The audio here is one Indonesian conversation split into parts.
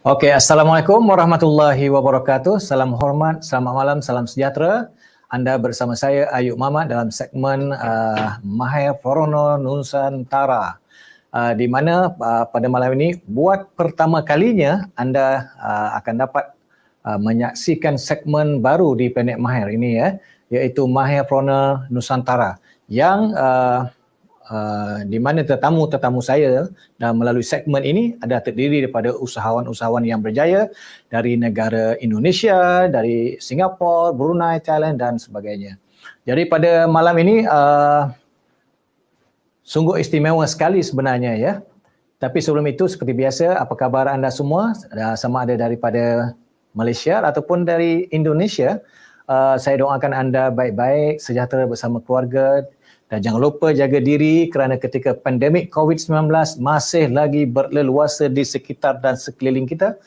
Okey, Assalamualaikum warahmatullahi wabarakatuh. Salam hormat, selamat malam, salam sejahtera. Anda bersama saya Ayub Mamat dalam segmen Mahir Corona Nusantara. Di mana pada malam ini buat pertama kalinya anda akan dapat menyaksikan segmen baru di Planet Mahir ini ya, iaitu Mahir Corona Nusantara yang di mana tetamu-tetamu saya dan melalui segmen ini ada terdiri daripada usahawan-usahawan yang berjaya dari negara Indonesia, dari Singapura, Brunei, Thailand dan sebagainya. Jadi pada malam ini sungguh istimewa sekali sebenarnya ya. Tapi sebelum itu seperti biasa, apa khabar anda semua? Sama ada daripada Malaysia ataupun dari Indonesia. Saya doakan anda baik-baik, sejahtera bersama keluarga. Dan jangan lupa jaga diri kerana ketika pandemik COVID-19 masih lagi berleluasa di sekitar dan sekeliling kita,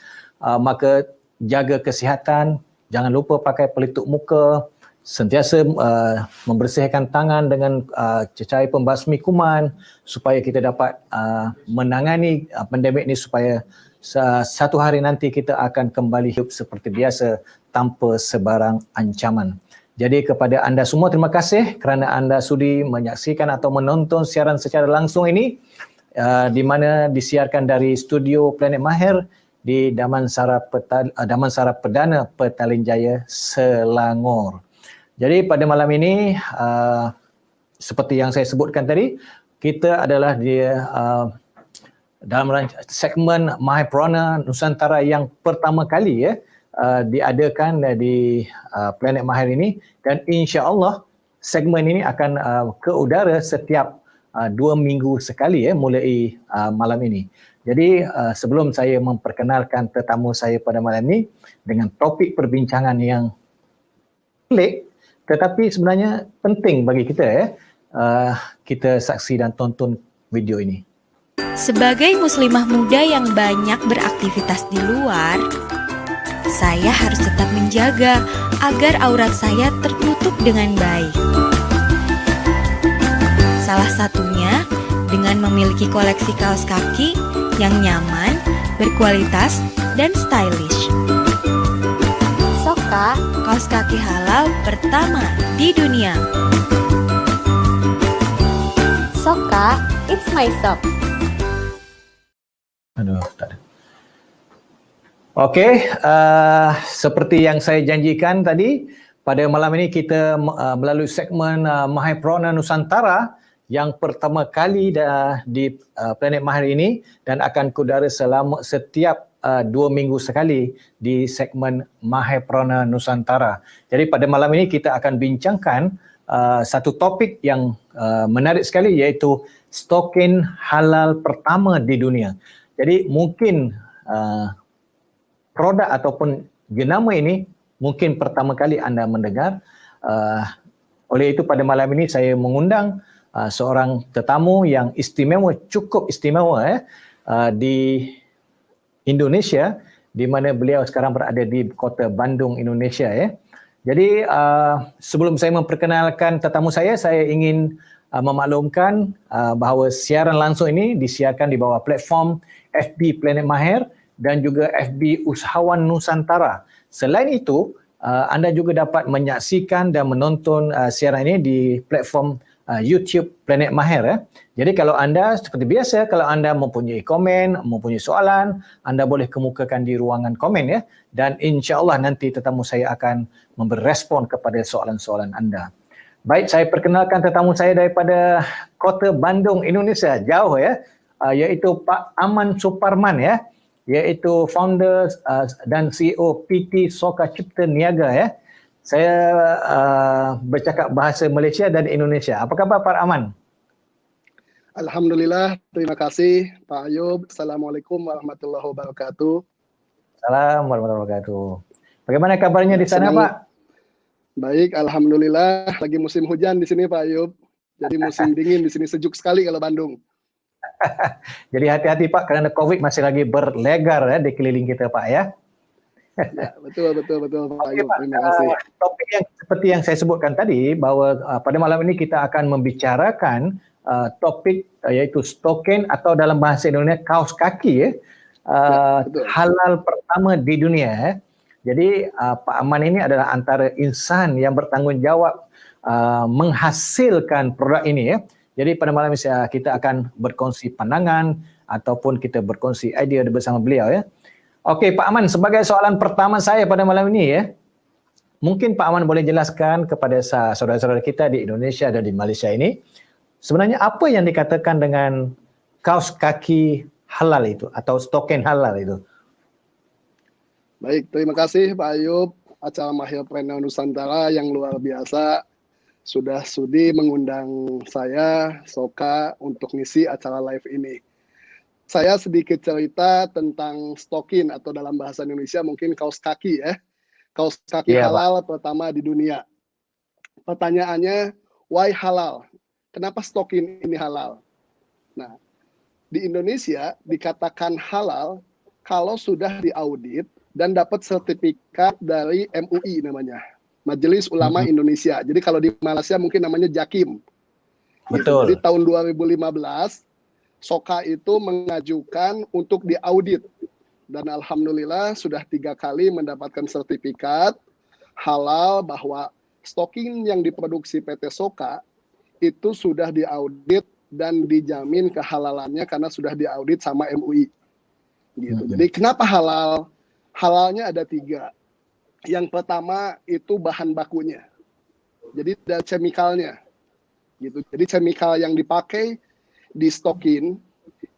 maka jaga kesihatan, jangan lupa pakai pelitup muka, sentiasa membersihkan tangan dengan cecair pembasmi kuman supaya kita dapat menangani pandemik ini supaya satu hari nanti kita akan kembali hidup seperti biasa tanpa sebarang ancaman. Jadi kepada anda semua terima kasih kerana anda sudi menyaksikan atau menonton siaran secara langsung ini di mana disiarkan dari studio Planet Mahir di Damansara Perdana Petaling Jaya, Selangor. Jadi pada malam ini seperti yang saya sebutkan tadi, kita adalah di dalam segmen Mahir Corona Nusantara yang pertama kali ya diadakan di Planet Mahir ini, dan insya-Allah segmen ini akan ke udara setiap 2 minggu sekali ya mulai malam ini. Jadi sebelum saya memperkenalkan tetamu saya pada malam ini dengan topik perbincangan yang pelik tetapi sebenarnya penting bagi kita ya, kita saksi dan tonton video ini. Sebagai muslimah muda yang banyak beraktivitas di luar, saya harus tetap menjaga agar aurat saya tertutup dengan baik. Salah satunya dengan memiliki koleksi kaos kaki yang nyaman, berkualitas, dan stylish. Soka, kaos kaki halal pertama di dunia. Soka, it's my sock. Aduh, tak ada. Okey, seperti yang saya janjikan tadi, pada malam ini kita melalui segmen Mahir Corona Nusantara yang pertama kali di Planet Mahir ini dan akan kudara selama setiap 2 minggu sekali di segmen Mahir Corona Nusantara. Jadi pada malam ini kita akan bincangkan satu topik yang menarik sekali, iaitu stokin halal pertama di dunia. Jadi mungkin produk ataupun jenama ini mungkin pertama kali anda mendengar. Oleh itu pada malam ini saya mengundang seorang tetamu yang istimewa, cukup istimewa di Indonesia, di mana beliau sekarang berada di kota Bandung, Indonesia ya. Jadi sebelum saya memperkenalkan tetamu saya ingin memaklumkan bahawa siaran langsung ini disiarkan di bawah platform FB Planet Mahir dan juga FB Usahawan Nusantara. Selain itu, anda juga dapat menyaksikan dan menonton siaran ini di platform YouTube Planet Mahir. Jadi kalau anda seperti biasa, kalau anda mempunyai komen, mempunyai soalan, anda boleh kemukakan di ruangan komen ya. Dan insya-Allah nanti tetamu saya akan memberi respon kepada soalan-soalan anda. Baik, saya perkenalkan tetamu saya daripada kota Bandung, Indonesia, jauh ya, iaitu Pak Aman Suparman ya. Iaitu founder dan CEO PT Soka Cipta Niaga ya. Saya bercakap bahasa Malaysia dan Indonesia. Apa khabar Pak Aman? Alhamdulillah, terima kasih Pak Ayub. Assalamualaikum warahmatullahi wabarakatuh. Assalamualaikum warahmatullahi wabarakatuh. Bagaimana kabarnya di sana Pak? Baik, alhamdulillah. Lagi musim hujan di sini Pak Ayub. Jadi musim dingin di sini, sejuk sekali kalau Bandung. Jadi hati-hati Pak, kerana COVID masih lagi berlegar ya di keliling kita Pak ya. Ya, betul Pak Oke Ayub. Pak, Terima kasih. topik yang seperti yang saya sebutkan tadi bahwa pada malam ini kita akan membicarakan topik yaitu stokin atau dalam bahasa Indonesia kaos kaki ya. Betul. Halal pertama di dunia ya. Jadi Pak Aman ini adalah antara insan yang bertanggungjawab menghasilkan produk ini ya. Jadi pada malam ini kita akan berkongsi pandangan ataupun kita berkongsi idea bersama beliau ya. Okey Pak Aman, sebagai soalan pertama saya pada malam ini ya, mungkin Pak Aman boleh jelaskan kepada saudara-saudara kita di Indonesia dan di Malaysia ini, sebenarnya apa yang dikatakan dengan kaos kaki halal itu atau stokin halal itu? Baik, terima kasih Pak Ayub, acara Mahirpreneur Nusantara yang luar biasa sudah sudi mengundang saya, Soka, untuk ngisi acara live ini. Saya sedikit cerita tentang stokin atau dalam bahasa Indonesia mungkin kaos kaki ya. Kaos kaki halal pertama di dunia. Pertanyaannya, why halal? Kenapa stokin ini halal? Nah, di Indonesia dikatakan halal kalau sudah diaudit dan dapat sertifikat dari MUI namanya, Majelis Ulama Indonesia. Jadi kalau di Malaysia mungkin namanya JAKIM. Betul. Jadi tahun 2015 Soka itu mengajukan untuk diaudit dan alhamdulillah sudah 3 kali mendapatkan sertifikat halal bahwa stokin yang diproduksi PT Soka itu sudah diaudit dan dijamin kehalalannya karena sudah diaudit sama MUI. Gitu. Jadi kenapa halal? Halalnya ada 3. Yang pertama itu bahan bakunya. Jadi ada chemicalnya. Gitu. Jadi chemical yang dipakai di stokin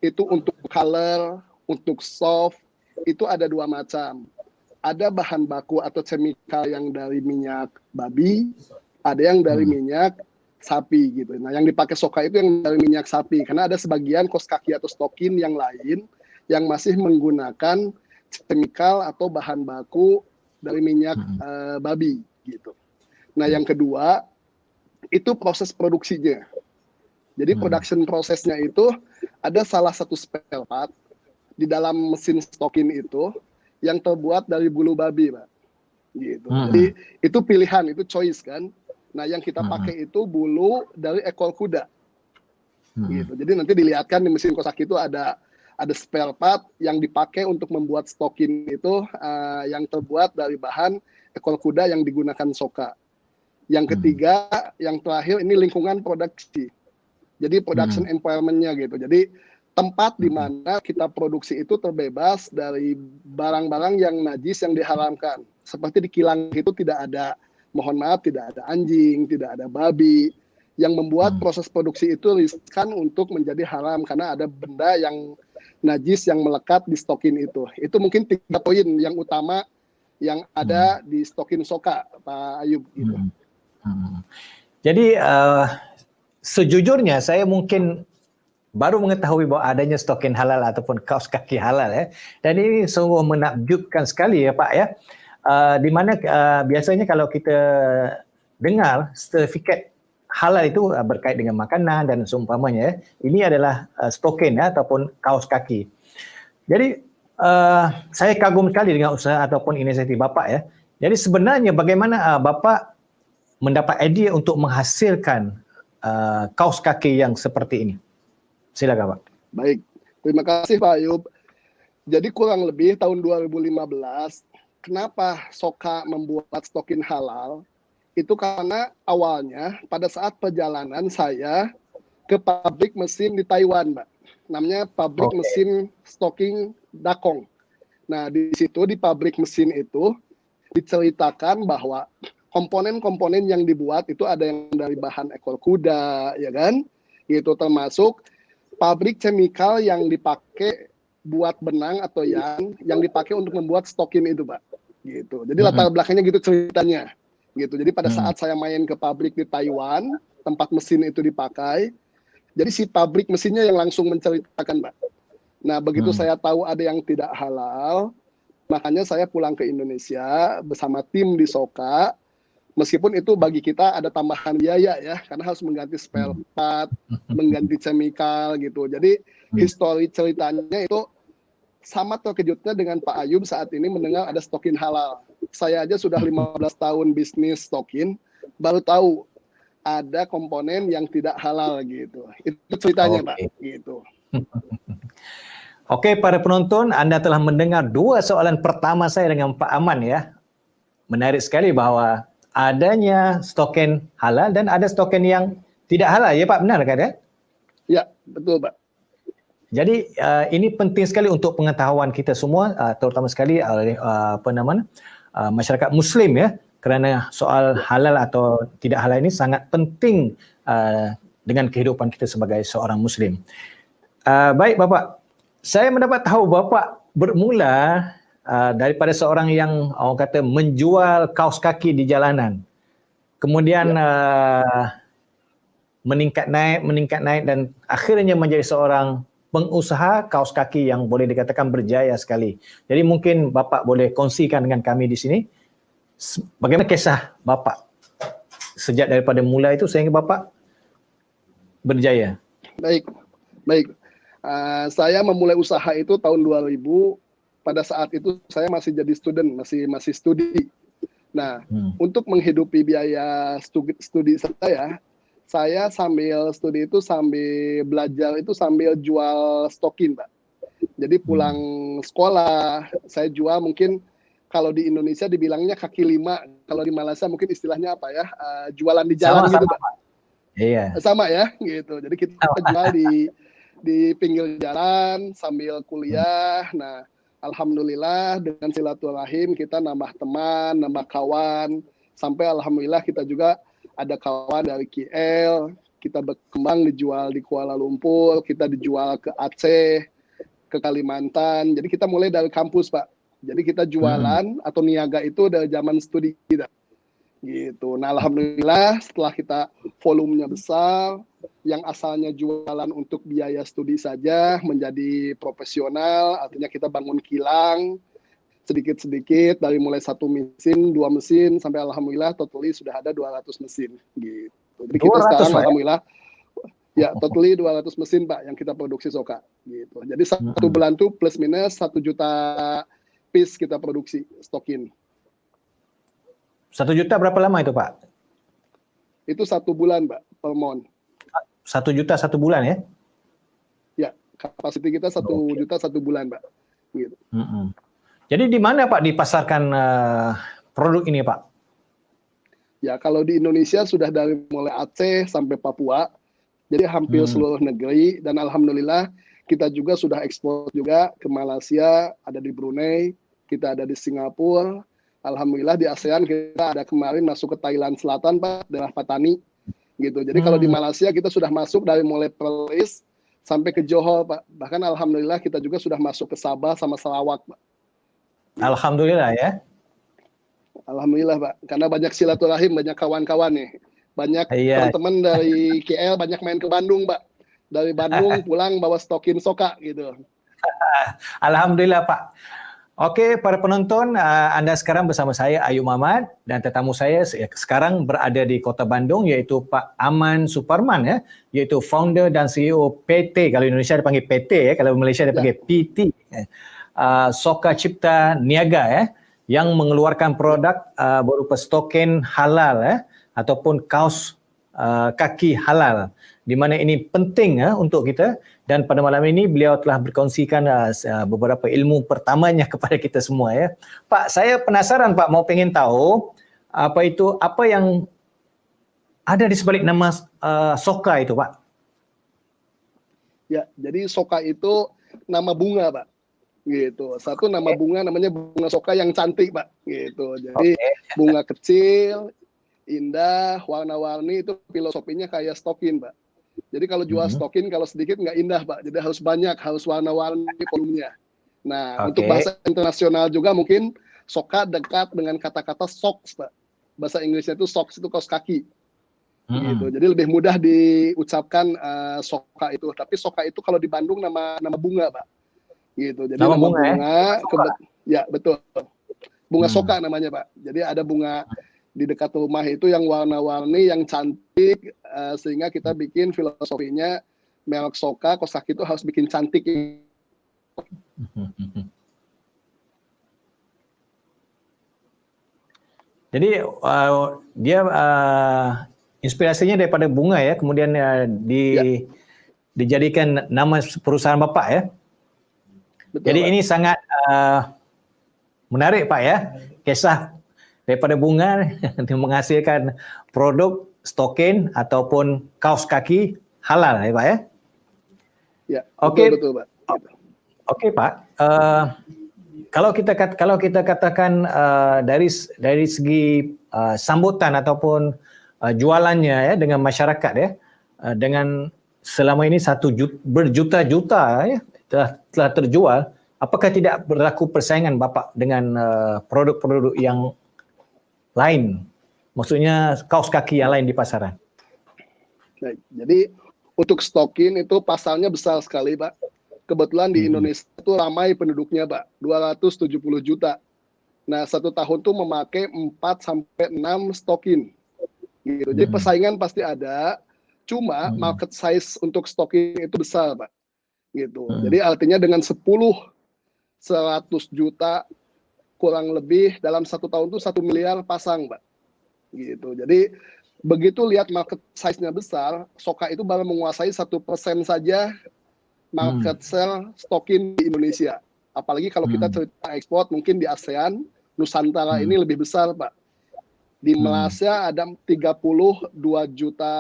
itu untuk color, untuk soft, itu ada 2 macam. Ada bahan baku atau chemical yang dari minyak babi, ada yang dari minyak sapi gitu. Nah, yang dipakai Soka itu yang dari minyak sapi karena ada sebagian kaos kaki atau stokin yang lain yang masih menggunakan chemical atau bahan baku dari minyak babi gitu. Nah, yang kedua itu proses produksinya. Jadi production prosesnya itu ada salah satu spare part di dalam mesin stokin itu yang terbuat dari bulu babi, Pak. Gitu. Jadi itu pilihan, itu choice kan. Nah, yang kita pakai itu bulu dari ekor kuda. Gitu. Jadi nanti dilihatkan di mesin kaos kaki itu ada spare part yang dipakai untuk membuat stokin itu yang terbuat dari bahan ekor kuda yang digunakan Soka. Yang ketiga, yang terakhir ini lingkungan produksi. Jadi production environment-nya gitu. Jadi tempat di mana kita produksi itu terbebas dari barang-barang yang najis yang diharamkan. Seperti di kilang itu tidak ada, mohon maaf, tidak ada anjing, tidak ada babi. Yang membuat proses produksi itu riskan untuk menjadi haram karena ada benda yang najis yang melekat di stokin itu. Itu mungkin 3 poin yang utama yang ada di stokin Soka, Pak Ayub. Gitu. Jadi sejujurnya saya mungkin baru mengetahui bahwa adanya stokin halal ataupun kaos kaki halal ya. Dan ini sungguh menakjubkan sekali ya Pak ya. Di mana biasanya kalau kita dengar sertifikat halal itu berkait dengan makanan dan seumpamanya ya. Ini adalah stokin ya ataupun kaos kaki. Jadi saya kagum sekali dengan usaha ataupun inisiatif Bapak ya. Jadi sebenarnya bagaimana Bapak mendapat idea untuk menghasilkan kaos kaki yang seperti ini? Silakan Pak. Baik, terima kasih Pak Ayub. Jadi kurang lebih tahun 2015, kenapa Soka membuat stokin halal? Itu karena awalnya pada saat perjalanan saya ke pabrik mesin di Taiwan, Mbak. Namanya pabrik mesin stoking Dakong. Nah, di situ di pabrik mesin itu diceritakan bahwa komponen-komponen yang dibuat itu ada yang dari bahan ekor kuda, ya kan? Gitu, termasuk pabrik chemical yang dipakai buat benang atau yang dipakai untuk membuat stokin itu, Pak. Gitu. Jadi latar belakangnya gitu ceritanya. Gitu. Jadi pada saat saya main ke pabrik di Taiwan, tempat mesin itu dipakai, jadi si pabrik mesinnya yang langsung menceritakan, Pak. Nah, begitu saya tahu ada yang tidak halal, makanya saya pulang ke Indonesia bersama tim di Soka. Meskipun itu bagi kita ada tambahan biaya ya, karena harus mengganti spare part, mengganti chemical gitu. Jadi histori ceritanya itu sama terkejutnya dengan Pak Ayub saat ini mendengar ada stokin halal. Saya aja sudah 15 tahun bisnis stokin, baru tahu ada komponen yang tidak halal gitu. Itu ceritanya Pak, gitu. Oke, para penonton, Anda telah mendengar dua soalan pertama saya dengan Pak Aman ya. Menarik sekali bahwa adanya stoken halal dan ada stoken yang tidak halal ya Pak, benar kan ya? Ya, betul Pak. Jadi ini penting sekali untuk pengetahuan kita semua, terutama sekali oleh masyarakat Muslim ya, kerana soal halal atau tidak halal ini sangat penting dengan kehidupan kita sebagai seorang Muslim. Baik Bapak, saya mendapat tahu Bapak bermula daripada seorang yang orang kata menjual kaos kaki di jalanan, kemudian meningkat naik dan akhirnya menjadi seorang pengusaha kaos kaki yang boleh dikatakan berjaya sekali. Jadi mungkin Bapak boleh kongsikan dengan kami di sini bagaimana kisah Bapak sejak daripada mula itu sehingga Bapak berjaya. Baik. Saya memulai usaha itu tahun 2000. Pada saat itu saya masih jadi student, masih studi. Nah, untuk menghidupi biaya studi saya sambil studi itu sambil belajar itu sambil jual stokin, Pak. Jadi pulang sekolah saya jual, mungkin kalau di Indonesia dibilangnya kaki lima, kalau di Malaysia mungkin istilahnya apa ya, jualan di jalan gitu, Pak. Iya. Sama ya, gitu. Jadi kita jual di pinggir jalan sambil kuliah. Nah, alhamdulillah dengan silaturahim kita nambah teman, nambah kawan, sampai alhamdulillah kita juga ada kawan dari KL, kita berkembang dijual di Kuala Lumpur, kita dijual ke Aceh, ke Kalimantan. Jadi kita mulai dari kampus, Pak. Jadi kita jualan atau niaga itu dari zaman studi kita. Gitu. Nah, alhamdulillah setelah kita volumenya besar, yang asalnya jualan untuk biaya studi saja menjadi profesional, artinya kita bangun kilang sedikit-sedikit dari mulai 1 mesin, 2 mesin sampai alhamdulillah totally sudah ada 200 mesin gitu. Jadi kita sekarang alhamdulillah ya totally 200 mesin Pak yang kita produksi Soka gitu. Jadi satu bulan tuh plus minus 1 juta piece kita produksi stokin. 1 juta berapa lama itu Pak? Itu 1 bulan Pak per month. 1 juta 1 bulan ya? Ya, kapasiti kita 1 juta 1 bulan Pak. Gitu. Jadi di mana Pak dipasarkan produk ini Pak? Ya kalau di Indonesia sudah dari mulai Aceh sampai Papua, jadi hampir seluruh negeri, dan alhamdulillah kita juga sudah ekspor juga ke Malaysia, ada di Brunei, kita ada di Singapura, alhamdulillah di ASEAN kita ada kemarin masuk ke Thailand Selatan Pak, daerah Patani, gitu. Jadi kalau di Malaysia kita sudah masuk dari mulai Perlis sampai ke Johor Pak, bahkan alhamdulillah kita juga sudah masuk ke Sabah sama Sarawak Pak. Alhamdulillah ya. Alhamdulillah Pak, karena banyak silaturahim, banyak kawan-kawan nih. Banyak teman-teman dari KL banyak main ke Bandung Pak. Dari Bandung pulang bawa stokin Soka gitu. Alhamdulillah Pak. Oke, para penonton, Anda sekarang bersama saya Ayub Muhammad dan tetamu saya sekarang berada di Kota Bandung iaitu Pak Aman Suparman ya, iaitu founder dan CEO PT, kalau Indonesia dipanggil PT ya, kalau Malaysia dipanggil PT. Soka Cipta Niaga ya, yang mengeluarkan produk berupa stokin halal ya, ataupun kaos kaki halal, di mana ini penting untuk kita, dan pada malam ini beliau telah berkongsikan beberapa ilmu pertamanya kepada kita semua ya. Pak, saya penasaran Pak, mau pengen tahu apa yang ada di sebalik nama Soka itu Pak? Ya, jadi Soka itu nama bunga Pak. Gitu. Satu nama bunga namanya bunga Soka yang cantik Pak. Gitu. Jadi bunga kecil, indah, warna-warni, itu filosofinya kayak stokin Pak. Jadi kalau jual stokin kalau sedikit nggak indah Pak. Jadi harus banyak, harus warna-warni volumenya. Nah, untuk bahasa internasional juga mungkin Soka dekat dengan kata-kata socks Pak. Bahasa Inggrisnya itu socks itu kaos kaki. Gitu. Jadi lebih mudah diucapkan Soka itu. Tapi Soka itu kalau di Bandung nama bunga Pak. Gitu. Jadi nama bunga ya betul. Bunga Soka namanya Pak. Jadi ada bunga di dekat rumah itu yang warna-warni, yang cantik, sehingga kita bikin filosofinya merek Soka, kaos kaki itu harus bikin cantik. Jadi dia inspirasinya daripada bunga ya, kemudian dijadikan nama perusahaan Bapak ya. Betul, Jadi Pak. ini sangat menarik Pak ya, kisah daripada bunga menghasilkan produk stokin ataupun kaos kaki halal ya Pak ya. Ya, Okey. betul Pak. Gitu. Okey Pak, kalau kita katakan dari segi sambutan ataupun jualannya ya dengan masyarakat ya, dengan selama ini berjuta-juta ya telah terjual, apakah tidak berlaku persaingan Bapak dengan produk-produk yang lain? Maksudnya kaos kaki yang lain di pasaran. Baik, jadi untuk stokin itu pasalnya besar sekali Pak. Kebetulan di Indonesia itu ramai penduduknya Pak, 270 juta. Nah, 1 tahun tuh memakai 4 sampai 6 stokin. Gitu. Jadi persaingan pasti ada, cuma market size untuk stokin itu besar Pak. Gitu. Jadi artinya dengan 100 juta kurang lebih dalam 1 tahun tuh 1 miliar pasang Pak. Gitu. Jadi begitu lihat market size-nya besar, Soka itu baru menguasai 1% saja market share stokin di Indonesia. Apalagi kalau kita cerita ekspor mungkin di ASEAN, Nusantara ini lebih besar Pak. Di Malaysia ada 32 juta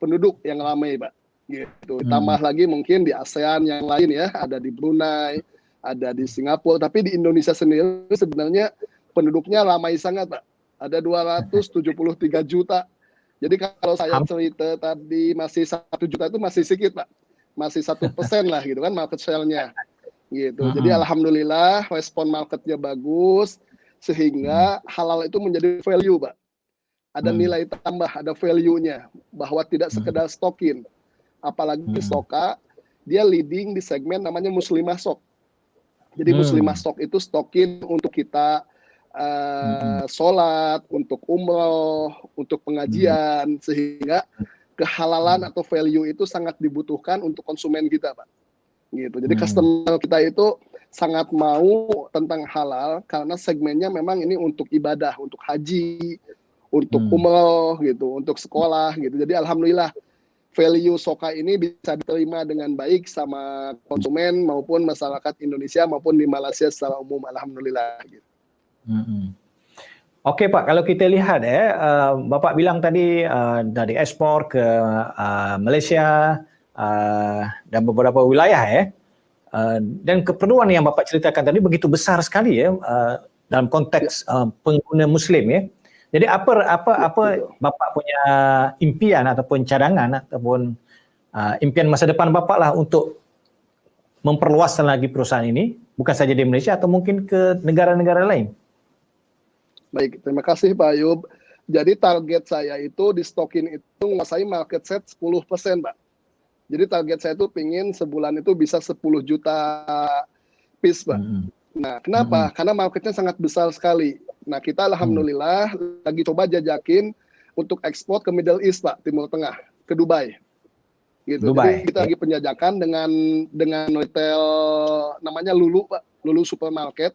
penduduk yang ramai Pak. Gitu. Tambah lagi mungkin di ASEAN yang lain ya, ada di Brunei, ada di Singapura, tapi di Indonesia sendiri sebenarnya penduduknya ramai sangat Pak. Ada 273 juta. Jadi kalau saya cerita tadi masih 1 juta itu masih sedikit Pak. Masih 1% lah gitu kan market share-nya. Gitu. Jadi alhamdulillah respon marketnya bagus sehingga halal itu menjadi value Pak. Ada nilai tambah, ada value-nya bahwa tidak sekedar stokin. Apalagi Soka dia leading di segmen namanya muslimah sok. Jadi muslimah sok itu stokin untuk kita sholat, untuk umroh, untuk pengajian, sehingga kehalalan atau value itu sangat dibutuhkan untuk konsumen kita Pak. Gitu. Jadi customer kita itu sangat mau tentang halal karena segmennya memang ini untuk ibadah, untuk haji, untuk umroh gitu, untuk sekolah gitu. Jadi alhamdulillah value Soka ini bisa diterima dengan baik sama konsumen maupun masyarakat Indonesia maupun di Malaysia secara umum, alhamdulillah gitu. Okey Pak, kalau kita lihat Bapak bilang tadi dari ekspor ke Malaysia dan beberapa wilayah dan keperluan yang Bapak ceritakan tadi begitu besar sekali dalam konteks pengguna Muslim ya. Jadi apa Bapak punya impian ataupun cadangan ataupun impian masa depan Bapak lah untuk memperluaskan lagi perusahaan ini, bukan saja di Malaysia atau mungkin ke negara-negara lain? Baik, terima kasih Pak Ayub. Jadi target saya itu di stokin itu menguasai market share 10% Pak. Jadi target saya itu pingin sebulan itu bisa 10 juta piece Pak. Nah kenapa? Karena marketnya sangat besar sekali. Nah kita alhamdulillah lagi coba jajakin untuk ekspor ke Middle East Pak, Timur Tengah, ke Dubai. Gitu. Jadi kita lagi penjajakan dengan retail namanya Lulu Pak, Lulu Supermarket.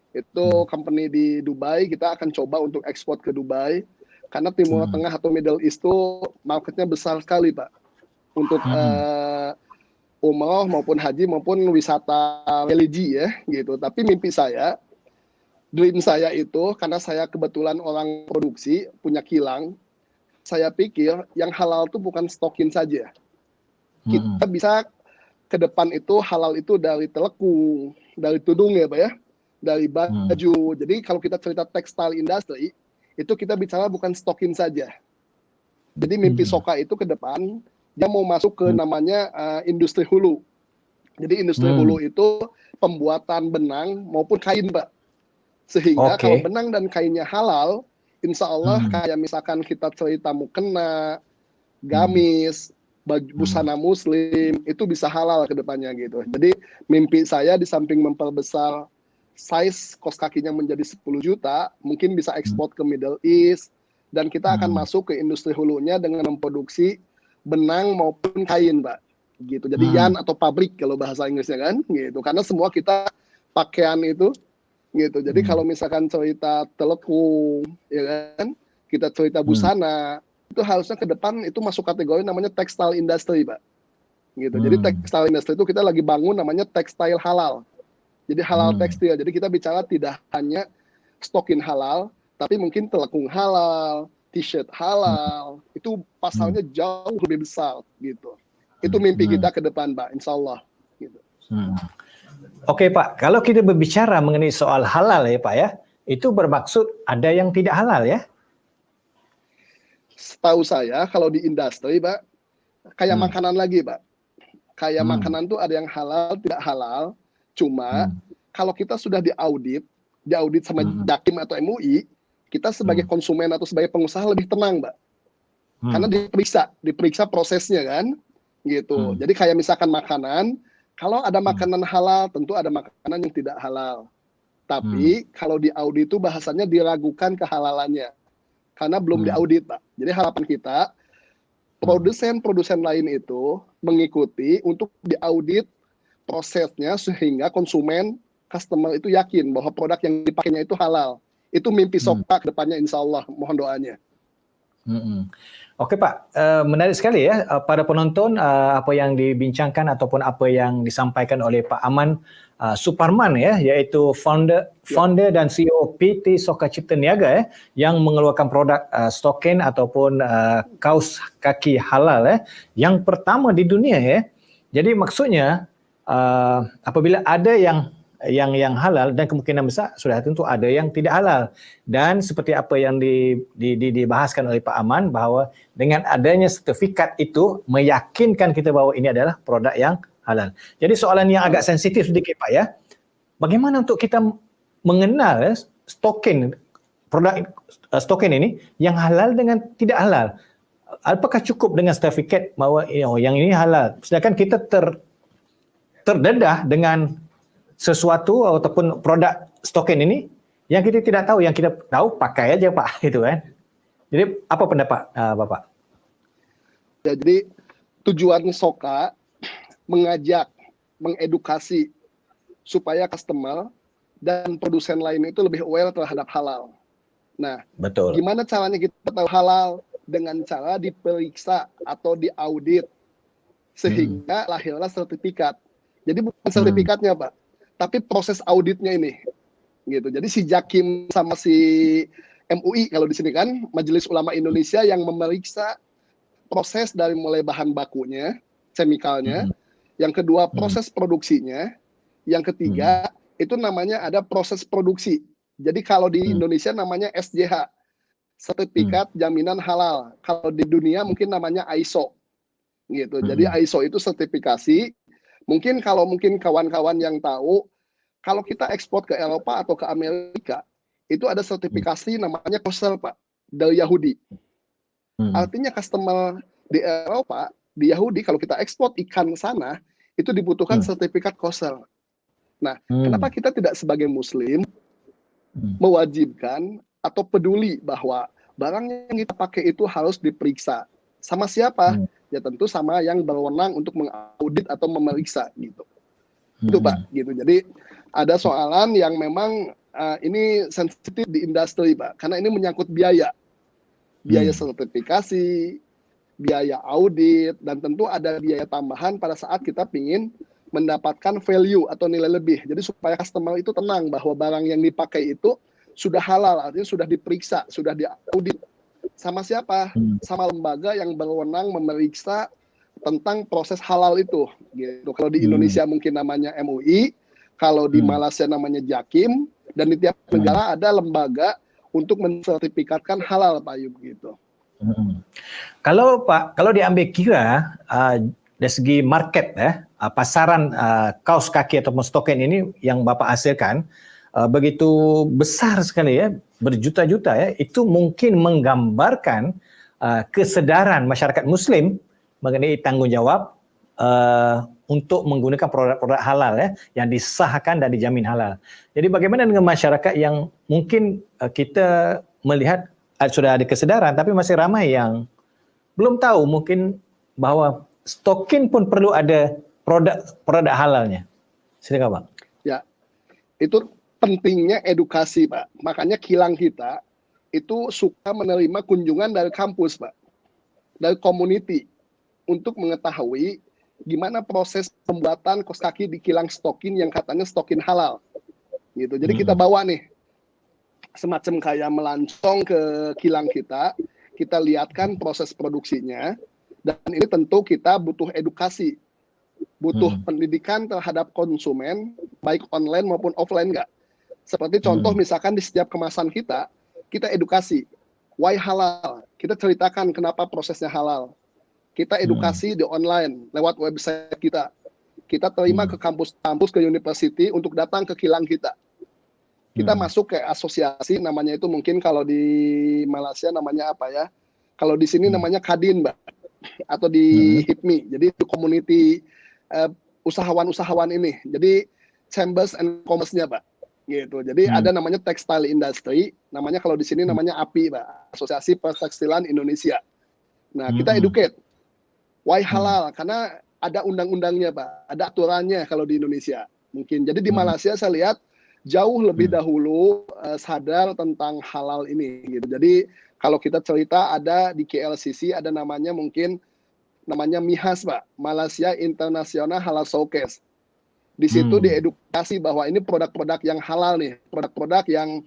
Itu company di Dubai, kita akan coba untuk ekspor ke Dubai karena Timur Tengah atau Middle East itu marketnya besar sekali Pak untuk umroh maupun haji maupun wisata religi ya gitu. Tapi mimpi saya, dream saya itu karena saya kebetulan orang produksi punya kilang, saya pikir yang halal itu bukan stokin saja. Kita bisa ke depan itu halal itu dari telekung, dari tudung ya Pak ya, dari baju. Jadi kalau kita cerita textile industry, itu kita bicara bukan stokin saja. Jadi mimpi Soka itu ke depan, dia mau masuk ke namanya industri hulu. Jadi industri hulu itu pembuatan benang maupun kain Pak. Sehingga kalau benang dan kainnya halal, insya Allah kayak misalkan kita cerita mukena, gamis, busana muslim, itu bisa halal ke depannya gitu. Jadi mimpi saya di samping memperbesar size kos kakinya menjadi 10 juta, mungkin bisa ekspor ke Middle East, dan kita akan masuk ke industri hulunya dengan memproduksi benang maupun kain, Pak. gitu. Jadi yarn atau pabrik kalau bahasa Inggrisnya kan, gitu. Karena semua kita pakaian itu, gitu. Jadi kalau misalkan cerita telekung, ya kan, kita cerita busana, itu harusnya ke depan itu masuk kategori namanya textile industry, Pak. Gitu. Jadi textile industry itu kita lagi bangun namanya textile halal. Jadi halal tekstil. Jadi kita bicara tidak hanya stokin halal, tapi mungkin telekung halal, t-shirt halal. Itu pasalnya jauh lebih besar gitu. Itu mimpi kita ke depan, Pak, insya Allah. Gitu. Oke Pak, kalau kita berbicara mengenai soal halal ya Pak ya, itu bermaksud ada yang tidak halal ya? Setahu saya kalau di industri, Pak, kayak makanan lagi, Pak. Kayak makanan tuh ada yang halal, tidak halal. Cuma kalau kita sudah diaudit sama Jakim atau MUI, kita sebagai konsumen atau sebagai pengusaha lebih tenang, Mbak. Karena diperiksa prosesnya kan, gitu. Jadi kayak misalkan makanan, kalau ada makanan halal, tentu ada makanan yang tidak halal. Tapi kalau diaudit itu bahasanya diragukan kehalalannya, karena belum diaudit, Pak. Jadi harapan kita, produsen lain itu mengikuti untuk diaudit prosesnya sehingga konsumen, customer itu yakin bahwa produk yang dipakainya itu halal. Itu mimpi Soka ke depannya insya Allah. Mohon doanya. Oke Pak, menarik sekali ya para penonton apa yang dibincangkan ataupun apa yang disampaikan oleh Pak Aman Suparman ya, yaitu founder dan CEO PT Soka Cipta Niaga ya, yang mengeluarkan produk stokin ataupun kaos kaki halal ya, yang pertama di dunia ya. Jadi maksudnya apabila ada yang halal dan kemungkinan besar sudah tentu ada yang tidak halal, dan seperti apa yang dibahaskan oleh Pak Aman bahwa dengan adanya sertifikat itu meyakinkan kita bahwa ini adalah produk yang halal. Jadi soalan yang agak sensitif sedikit Pak ya, bagaimana untuk kita mengenal produk stokin ini yang halal dengan tidak halal? Apakah cukup dengan sertifikat bahwa yang ini halal, sedangkan kita terdedah dengan sesuatu ataupun produk stokin ini yang kita tidak tahu, yang kita tahu pakai aja Pak, gitu kan. Jadi apa pendapat Bapak? Ya, jadi tujuan Soka mengajak, mengedukasi supaya customer dan produsen lain itu lebih aware terhadap halal. Nah, betul. Gimana caranya kita tahu halal? Dengan cara diperiksa atau diaudit sehingga lahirlah sertifikat. Jadi bukan sertifikatnya Pak, tapi proses auditnya ini, gitu. Jadi si Jakim sama si MUI kalau di sini kan Majelis Ulama Indonesia yang memeriksa proses dari mulai bahan bakunya, chemicalnya, yang kedua proses produksinya, yang ketiga itu namanya ada proses produksi. Jadi kalau di Indonesia namanya SJH, sertifikat jaminan halal. Kalau di dunia mungkin namanya ISO, gitu. Jadi ISO itu sertifikasi. Mungkin kawan-kawan yang tahu, kalau kita ekspor ke Eropa atau ke Amerika, itu ada sertifikasi namanya kosher, Pak, dari Yahudi. Artinya customer di Eropa, di Yahudi, kalau kita ekspor ikan sana, itu dibutuhkan sertifikat kosher. Nah, kenapa kita tidak sebagai Muslim mewajibkan atau peduli bahwa barang yang kita pakai itu harus diperiksa. Sama siapa? Ya tentu sama yang berwenang untuk mengaudit atau memeriksa gitu. Itu Pak, gitu. Jadi ada soalan yang memang ini sensitif di industri Pak, karena ini menyangkut biaya sertifikasi, biaya audit, dan tentu ada biaya tambahan pada saat kita ingin mendapatkan value atau nilai lebih. Jadi supaya customer itu tenang bahwa barang yang dipakai itu sudah halal, artinya sudah diperiksa, sudah diaudit. Sama siapa? Sama lembaga yang berwenang memeriksa tentang proses halal itu. Gitu. Kalau di Indonesia mungkin namanya MUI, kalau di Malaysia namanya Jakim, dan di tiap negara ada lembaga untuk mensertifikatkan halal, Pak Ayub, gitu. Kalau diambil kira dari segi market pasaran kaos kaki ataupun stokin ini yang Bapak hasilkan, begitu besar sekali ya, berjuta-juta ya, itu mungkin menggambarkan kesadaran masyarakat Muslim mengenai tanggungjawab untuk menggunakan produk-produk halal ya, yang disahkan dan dijamin halal. Jadi bagaimana dengan masyarakat yang mungkin kita melihat sudah ada kesadaran tapi masih ramai yang belum tahu mungkin bahwa stokin pun perlu ada produk halalnya. Silakan Pak. Ya, itu pentingnya edukasi Pak. Makanya kilang kita itu suka menerima kunjungan dari kampus Pak, dari community, untuk mengetahui gimana proses pembuatan kaos kaki di kilang stokin yang katanya stokin halal. Gitu. Jadi kita bawa nih semacam kayak melancong ke kilang kita lihatkan proses produksinya, dan ini tentu kita butuh edukasi, butuh pendidikan terhadap konsumen, baik online maupun offline nggak. Seperti contoh misalkan di setiap kemasan kita edukasi, why halal, kita ceritakan kenapa prosesnya halal. Kita edukasi di online, lewat website kita. Kita terima ke kampus-kampus, ke university untuk datang ke kilang kita. Kita masuk ke asosiasi, namanya itu mungkin kalau di Malaysia namanya apa ya? Kalau di sini namanya Kadin, Mbak. Atau di HIPMI. Jadi itu community usahawan-usahawan ini. Jadi Chambers and Commerce-nya, Pak. Gitu. Jadi ada namanya Textile Industry, namanya kalau di sini namanya API, Pak. Asosiasi Pertekstilan Indonesia. Nah, kita educate. Why halal? Karena ada undang-undangnya, Pak. Ada aturannya kalau di Indonesia. Mungkin. Jadi di Malaysia saya lihat jauh lebih dahulu sadar tentang halal ini. Gitu. Jadi kalau kita cerita ada di KLCC ada namanya mungkin namanya MIHAS, Pak. Malaysia International Halal Showcase. Di situ diedukasi bahwa ini produk-produk yang halal nih, produk-produk yang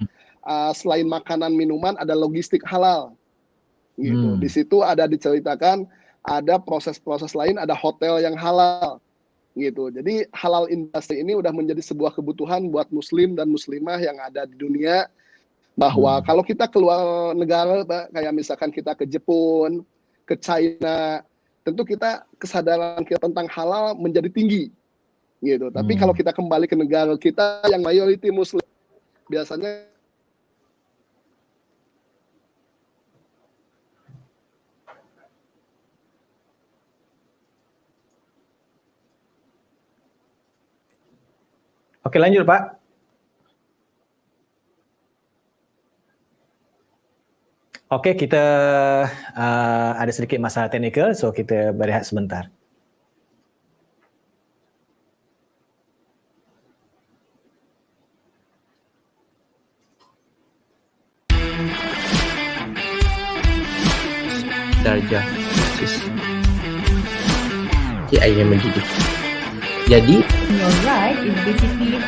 selain makanan minuman ada logistik halal. Gitu. Di situ ada diceritakan ada proses-proses lain, ada hotel yang halal. Gitu. Jadi halal industri ini udah menjadi sebuah kebutuhan buat muslim dan muslimah yang ada di dunia, bahwa kalau kita keluar negara, Pak, kayak misalkan kita ke Jepun, ke China, tentu kita kesadaran kita tentang halal menjadi tinggi. Gitu. Tapi kalau kita kembali ke negara kita yang mayoriti muslim, biasanya Oke, lanjut Pak. Oke, kita ada sedikit masalah teknikal, so kita berehat sebentar. Darjah Sis airnya mendidih. Jadi Your right is basically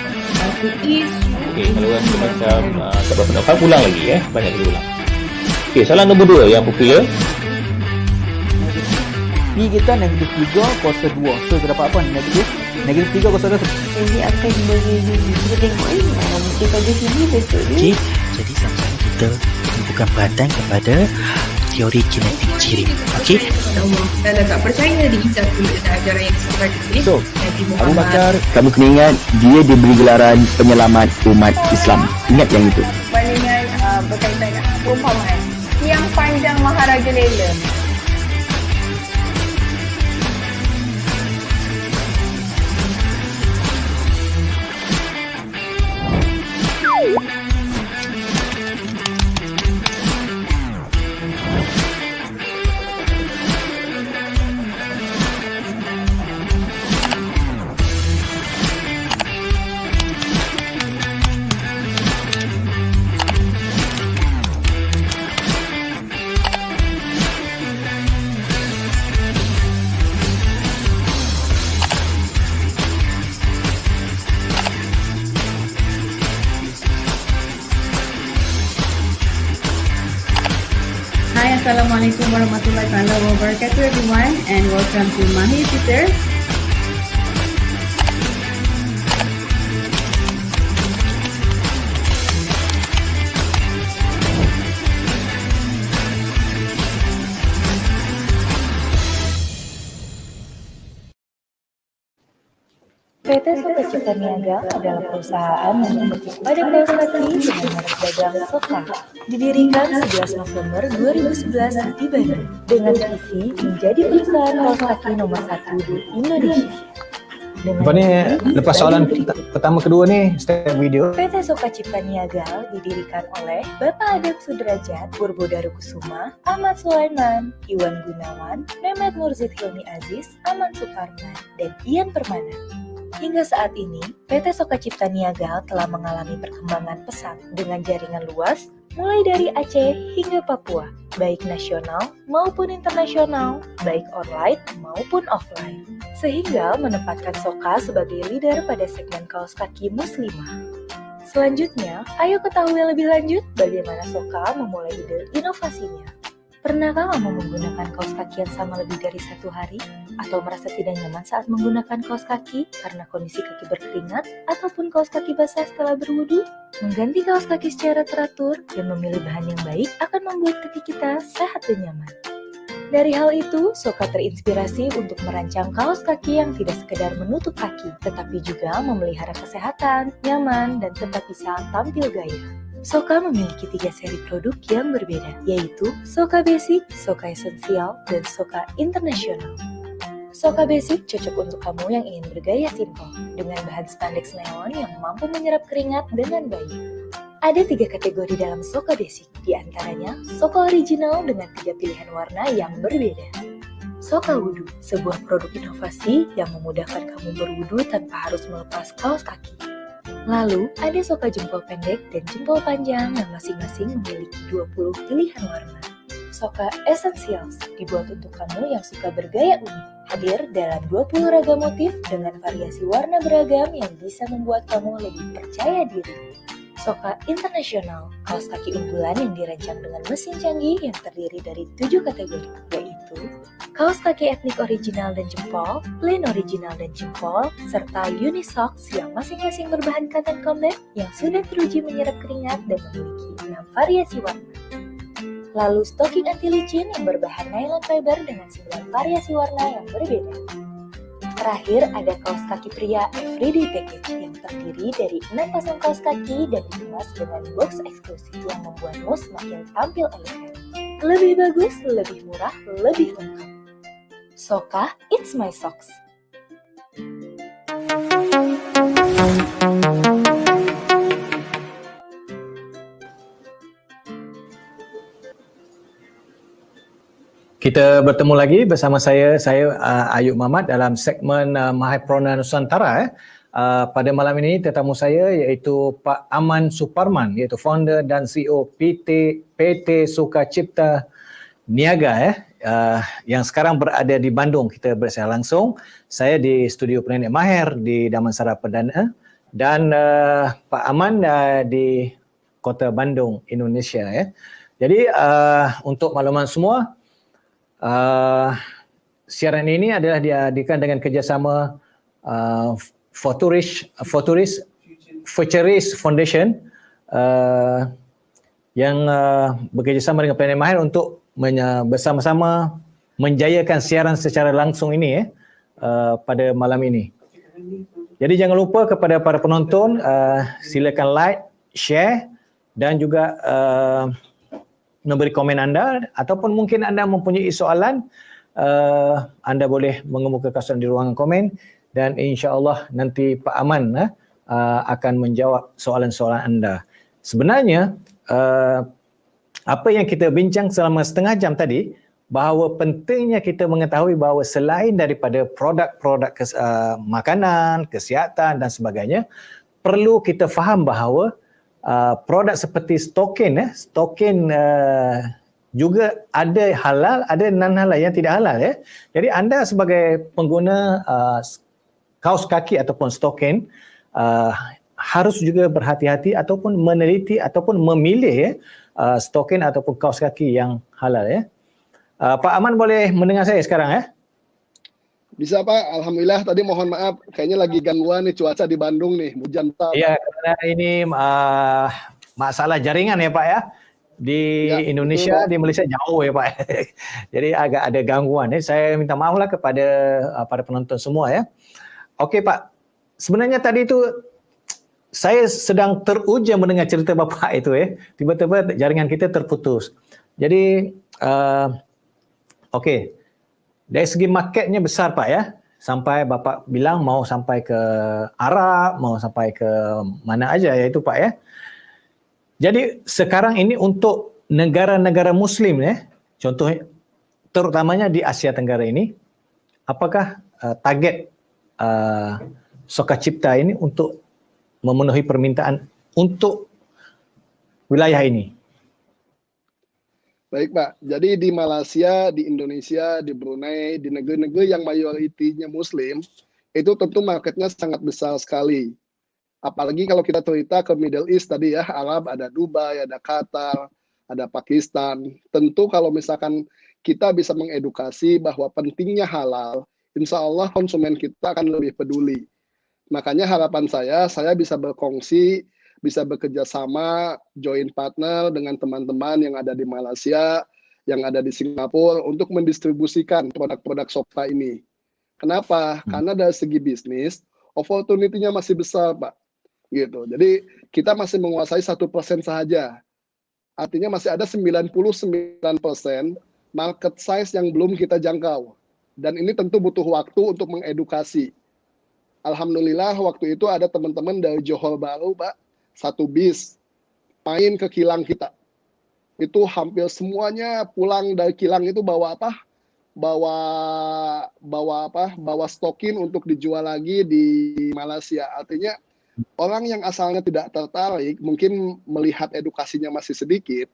to eat. okay, kalau rasa macam tak berapa nak ulang lagi banyak diulang. Okay, soalan nombor 2 yang popular. P kita negatif 3 kuasa 2. So kita dapat apa? Negatif 3 kuasa 2. Jadi akan beri kita tengok mungkin pada sini betul ni. Okey, jadi sama-sama kita bukan perhatian kepada teori genetik ciri. Okey. Saya dah tak percaya di Isa dengan ajaran yang disampaikan ini. So, Nabi Abu Muhammad. Bakar, kamu kena ingat dia diberi gelaran penyelamat umat Islam. Ingat yang itu. Bandingan berkaitan dengan perumpamaan. Yang panjang Maharaja Lela. Hi, Assalamualaikum warahmatullahi wabarakatuh everyone, and welcome to Mahi Peter. PT Soka Cipta Niaga adalah perusahaan yang berfokus pada kaos kaki dengan merek dagang Soka. Didirikan 11 November 2011 di Bandung dengan visi menjadi perusahaan kaos kaki nomor 1 di Indonesia. Apa ni, lepas soalan pertama kedua ni, step video. PT Soka Cipta Niaga didirikan oleh Bapak Adam Sudrajat, Purbo Darukusuma, Ahmad Sulaiman, Iwan Gunawan, Mehmet Nurzid Hilmi Aziz, Aman Suparman, dan Ian Permana. Hingga saat ini, PT Soka Cipta Niaga telah mengalami perkembangan pesat dengan jaringan luas mulai dari Aceh hingga Papua, baik nasional maupun internasional, baik online maupun offline, sehingga menempatkan Soka sebagai leader pada segmen kaos kaki muslimah. Selanjutnya, ayo ketahui lebih lanjut bagaimana Soka memulai ide inovasinya. Pernahkah kamu menggunakan kaos kaki yang sama lebih dari 1 hari? Atau merasa tidak nyaman saat menggunakan kaos kaki karena kondisi kaki berkeringat ataupun kaos kaki basah setelah berwudu? Mengganti kaos kaki secara teratur dan memilih bahan yang baik akan membuat kaki kita sehat dan nyaman. Dari hal itu, Soka terinspirasi untuk merancang kaos kaki yang tidak sekedar menutup kaki, tetapi juga memelihara kesehatan, nyaman, dan tetap bisa tampil gaya. Soka memiliki 3 seri produk yang berbeda, yaitu Soka Basic, Soka Essential, dan Soka International. Soka Basic cocok untuk kamu yang ingin bergaya simpel, dengan bahan spandex neon yang mampu menyerap keringat dengan baik. Ada 3 kategori dalam Soka Basic, di antaranya Soka Original dengan 3 pilihan warna yang berbeda. Soka Wudu, sebuah produk inovasi yang memudahkan kamu berwudu tanpa harus melepas kaos kaki. Lalu, ada Soka jempol pendek dan jempol panjang yang masing-masing memiliki 20 pilihan warna. Soka Essentials dibuat untuk kamu yang suka bergaya unik, hadir dalam 20 ragam motif dengan variasi warna beragam yang bisa membuat kamu lebih percaya diri. Soka International, kaos kaki unggulan yang dirancang dengan mesin canggih yang terdiri dari 7 kategori, yaitu kaos kaki etnik original dan jempol, plain original dan jempol, serta unisocks yang masing-masing berbahan cotton combat yang sudah teruji menyerap keringat dan memiliki 6 variasi warna. Lalu stocking anti licin yang berbahan nylon fiber dengan 9 variasi warna yang berbeda. Terakhir ada kaos kaki pria everyday package yang terdiri dari 6 pasang kaos kaki dan dikemas dengan box eksklusif yang membuatmu semakin tampil elegan. Lebih bagus, lebih murah, lebih lengkap. Soka, it's my socks. Kita bertemu lagi bersama saya Ayub Muhammad dalam segmen Mahipurna Nusantara. Pada malam ini tetamu saya iaitu Pak Aman Suparman, iaitu founder dan CEO PT Soka Cipta Niaga yang sekarang berada di Bandung. Kita bersama langsung. Saya di studio Planet Mahir di Damansara Perdana dan Pak Aman di Kota Bandung, Indonesia. Jadi untuk makluman semua, siaran ini adalah diadakan dengan kerjasama Futurist Foundation yang bekerjasama dengan Planet Mahir untuk bersama-sama menjayakan siaran secara langsung ini pada malam ini. Jadi jangan lupa kepada para penonton, silakan like, share dan juga memberi komen anda, ataupun mungkin anda mempunyai soalan, anda boleh mengemukakan soalan di ruangan komen dan insya-Allah nanti Pak Aman akan menjawab soalan-soalan anda. Sebenarnya apa yang kita bincang selama setengah jam tadi, bahawa pentingnya kita mengetahui bahawa selain daripada produk-produk makanan, kesihatan dan sebagainya, perlu kita faham bahawa produk seperti stokin juga ada halal, ada non-halal yang tidak halal Jadi anda sebagai pengguna kaos kaki ataupun stokin harus juga berhati-hati ataupun meneliti ataupun memilih stokin ataupun kaos kaki yang halal Pak Aman boleh mendengar saya sekarang Bisa Pak, Alhamdulillah. Tadi mohon maaf, kayaknya lagi gangguan nih cuaca di Bandung nih, hujan Pak. Iya, karena ini masalah jaringan Pak di Indonesia, di Malaysia jauh Pak. Jadi agak ada gangguan. Saya minta maaf lah kepada para penonton semua Okey Pak, sebenarnya tadi itu saya sedang teruja mendengar cerita Bapak itu tiba-tiba jaringan kita terputus. Jadi okey. Dari segi marketnya besar Pak sampai Bapak bilang mau sampai ke Arab, mau sampai ke mana aja ya itu Pak ya. Jadi sekarang ini untuk negara-negara Muslim ya, contohnya terutamanya di Asia Tenggara ini, apakah target Soka Cipta ini untuk memenuhi permintaan untuk wilayah ini? Baik Pak, jadi di Malaysia, di Indonesia, di Brunei, di negeri-negeri yang mayoritinya Muslim, itu tentu marketnya sangat besar sekali. Apalagi kalau kita cerita ke Middle East tadi ya, Arab, ada Dubai, ada Qatar, ada Pakistan. Tentu kalau misalkan kita bisa mengedukasi bahwa pentingnya halal, insya Allah konsumen kita akan lebih peduli. Makanya harapan saya bisa berkongsi, bisa bekerja sama, join partner dengan teman-teman yang ada di Malaysia, yang ada di Singapura untuk mendistribusikan produk-produk Soka ini. Kenapa? Karena dari segi bisnis, opportunity-nya masih besar, Pak. Gitu. Jadi kita masih menguasai 1% saja. Artinya masih ada 99% market size yang belum kita jangkau. Dan ini tentu butuh waktu untuk mengedukasi. Alhamdulillah waktu itu ada teman-teman dari Johor Bahru, Pak, 1 bis main ke kilang kita. Itu hampir semuanya pulang dari kilang itu bawa apa? Bawa stokin untuk dijual lagi di Malaysia. Artinya orang yang asalnya tidak tertarik, mungkin melihat edukasinya masih sedikit,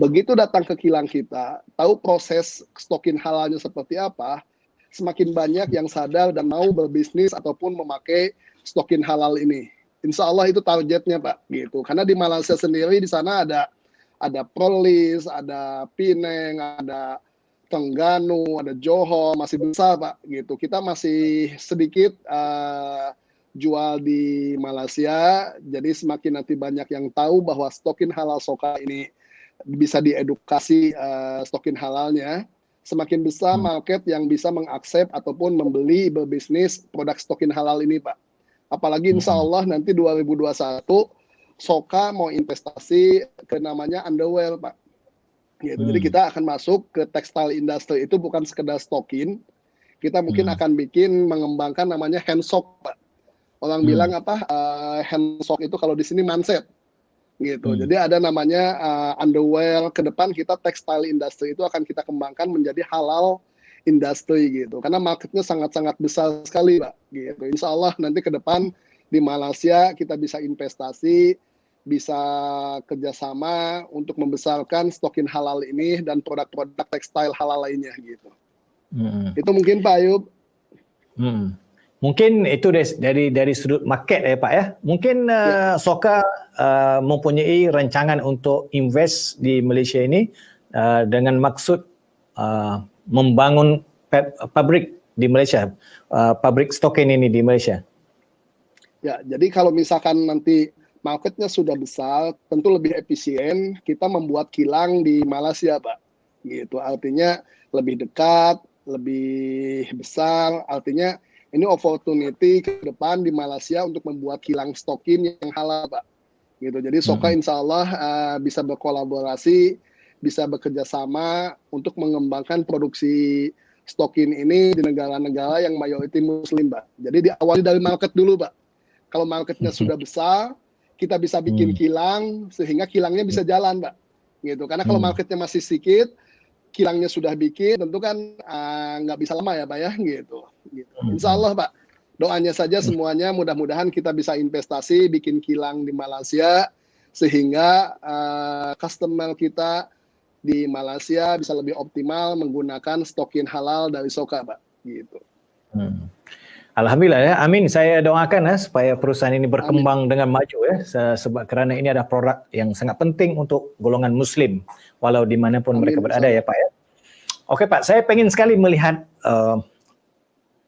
begitu datang ke kilang kita, tahu proses stokin halalnya seperti apa, semakin banyak yang sadar dan mau berbisnis ataupun memakai stokin halal ini. Insya Allah itu targetnya Pak, gitu. Karena di Malaysia sendiri di sana ada Perlis, ada Penang, ada Terengganu, ada Johor, masih besar Pak, gitu. Kita masih sedikit jual di Malaysia, jadi semakin nanti banyak yang tahu bahwa stokin halal Soka ini bisa diedukasi stokin halalnya, semakin besar market yang bisa mengakses ataupun membeli berbisnis produk stokin halal ini Pak. Apalagi insya Allah nanti 2021 Soka mau investasi ke namanya underwear Pak. Gitu. Jadi kita akan masuk ke textile industry, itu bukan sekedar stokin, kita mungkin akan mengembangkan namanya handsock Pak. Orang bilang handsock itu kalau di sini manset gitu. Jadi ada namanya underwear. Ke depan kita textile industry itu akan kita kembangkan menjadi halal industry gitu. Karena marketnya sangat-sangat besar sekali Pak. Gitu. Insya Allah nanti ke depan di Malaysia kita bisa investasi, bisa kerjasama untuk membesarkan stokin halal ini dan produk-produk tekstil halal lainnya gitu. Itu mungkin Pak Ayub. Mungkin itu dari sudut market ya Pak ya. Mungkin Soka mempunyai rancangan untuk invest di Malaysia ini dengan maksud membangun pabrik di Malaysia, pabrik stokin ini di Malaysia. Ya, jadi kalau misalkan nanti marketnya sudah besar, tentu lebih efisien kita membuat kilang di Malaysia, Pak. Gitu. Artinya lebih dekat, lebih besar. Artinya ini opportunity ke depan di Malaysia untuk membuat kilang stokin yang halal, Pak. Gitu. Jadi Soka insya Allah bisa berkolaborasi, bisa bekerja sama untuk mengembangkan produksi stokin ini di negara-negara yang mayoriti Muslim, Pak. Jadi diawali dari market dulu, Pak. Kalau marketnya sudah besar, kita bisa bikin kilang sehingga kilangnya bisa jalan, Pak. Gitu. Karena kalau marketnya masih sedikit, kilangnya sudah bikin, tentu kan nggak bisa lama ya, Pak ya, gitu. Insya Allah, Pak. Doanya saja semuanya, mudah-mudahan kita bisa investasi, bikin kilang di Malaysia, sehingga customer kita di Malaysia bisa lebih optimal menggunakan stokin halal dari Soka, Pak. Gitu. Alhamdulillah ya, amin. Saya doakan ya supaya perusahaan ini berkembang dengan maju ya, sebab kerana ini adalah produk yang sangat penting untuk golongan Muslim, walau dimanapun mereka berada ya Pak ya. Oke Pak, saya pengen sekali melihat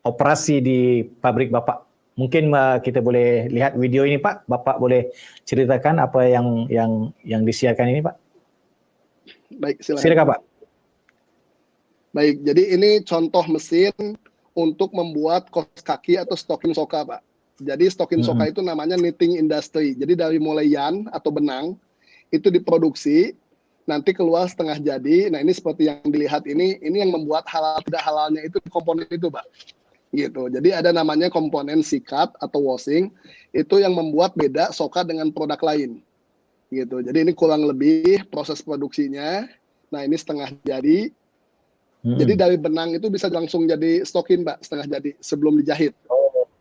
operasi di pabrik Bapak. Mungkin kita boleh lihat video ini Pak. Bapak boleh ceritakan apa yang disiarkan ini Pak. Baik, silakan. Silakan Pak. Baik, jadi ini contoh mesin untuk membuat kaos kaki atau stokin Soka, Pak. Jadi stokin Soka itu namanya knitting industry. Jadi dari mulai yarn atau benang itu diproduksi, nanti keluar setengah jadi. Nah ini seperti yang dilihat ini yang membuat halal tidak halalnya itu komponen itu, Pak. gitu. Jadi ada namanya komponen sikat atau washing, itu yang membuat beda Soka dengan produk lain gitu. Jadi ini kurang lebih proses produksinya. Nah ini setengah jadi. Jadi dari benang itu bisa langsung jadi stokin, Mbak, setengah jadi sebelum dijahit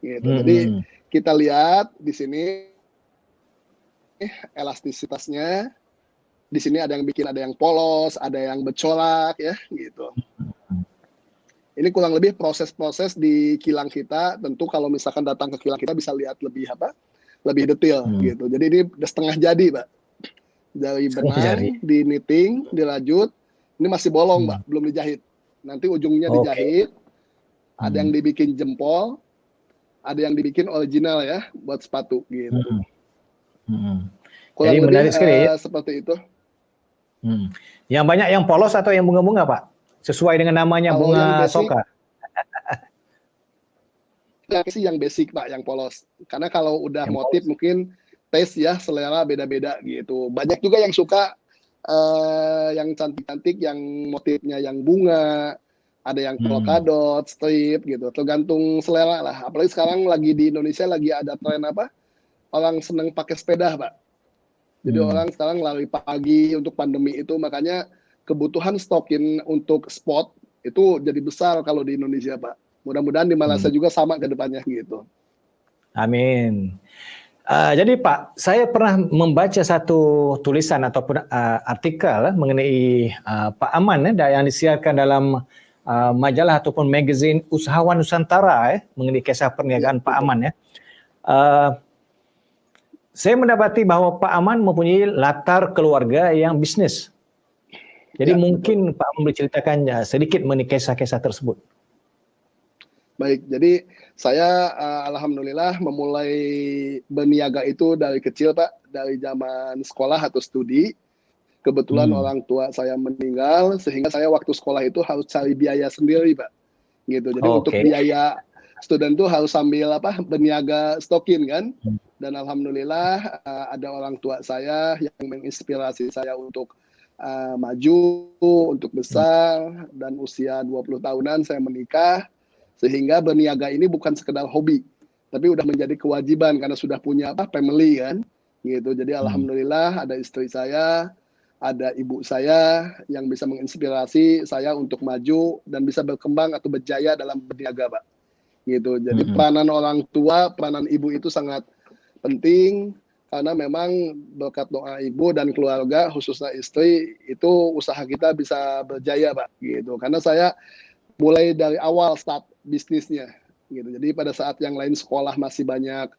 gitu. Jadi kita lihat di sini elastisitasnya. Di sini ada yang bikin, ada yang polos, ada yang bercolak ya gitu. Ini kurang lebih proses-proses di kilang kita. Tentu kalau misalkan datang ke kilang kita bisa lihat lebih lebih detail gitu. Jadi ini udah setengah jadi, Pak. Dari benang di knitting, dilanjut. Ini masih bolong, Pak, belum dijahit. Nanti ujungnya dijahit. Ada yang dibikin jempol, ada yang dibikin original ya buat sepatu gitu. Kurang Jadi lebih menarik sekali ya. Seperti itu. Yang banyak yang polos atau yang bunga-bunga, Pak? Sesuai dengan namanya Kalau bunga yang basic, Soka. yang basic, Pak, yang polos. Karena kalau udah yang motif polos, mungkin taste ya, selera beda-beda gitu. Banyak juga yang suka yang cantik-cantik, yang motifnya yang bunga, ada yang polkadot, strip gitu. Tergantung selera lah. Apalagi sekarang lagi di Indonesia lagi ada tren apa? Orang seneng pakai sepeda, Pak. Jadi orang sekarang lari pagi untuk pandemi itu, makanya kebutuhan stokin untuk spot itu jadi besar kalau di Indonesia, Pak. Mudah-mudahan di Malaysia juga sama ke depannya gitu. Amin. Jadi Pak, saya pernah membaca satu tulisan ataupun artikel mengenai Pak Aman yang disiarkan dalam majalah ataupun magazine Usahawan Nusantara mengenai kisah perniagaan Pak Aman ya. Saya mendapati bahawa Pak Aman mempunyai latar keluarga yang bisnes. Jadi mungkin betul. Pak Aman berceritakan sedikit mengenai kisah-kisah tersebut. Baik, jadi saya alhamdulillah memulai berniaga itu dari kecil, Pak, dari zaman sekolah atau studi. Kebetulan orang tua saya meninggal, sehingga saya waktu sekolah itu harus cari biaya sendiri, Pak. Gitu. Jadi untuk biaya student itu harus sambil berniaga stokin kan. Dan alhamdulillah ada orang tua saya yang menginspirasi saya untuk maju, untuk besar, dan usia 20 tahunan saya menikah, sehingga berniaga ini bukan sekedar hobi, tapi udah menjadi kewajiban karena sudah punya family kan, gitu. Jadi alhamdulillah ada istri saya, ada ibu saya yang bisa menginspirasi saya untuk maju dan bisa berkembang atau berjaya dalam berniaga, Pak. Gitu. Jadi peranan orang tua, peranan ibu itu sangat penting, karena memang berkat doa ibu dan keluarga, khususnya istri, itu usaha kita bisa berjaya, Pak. Gitu. Karena saya mulai dari awal start bisnisnya. Gitu. Jadi pada saat yang lain sekolah masih banyak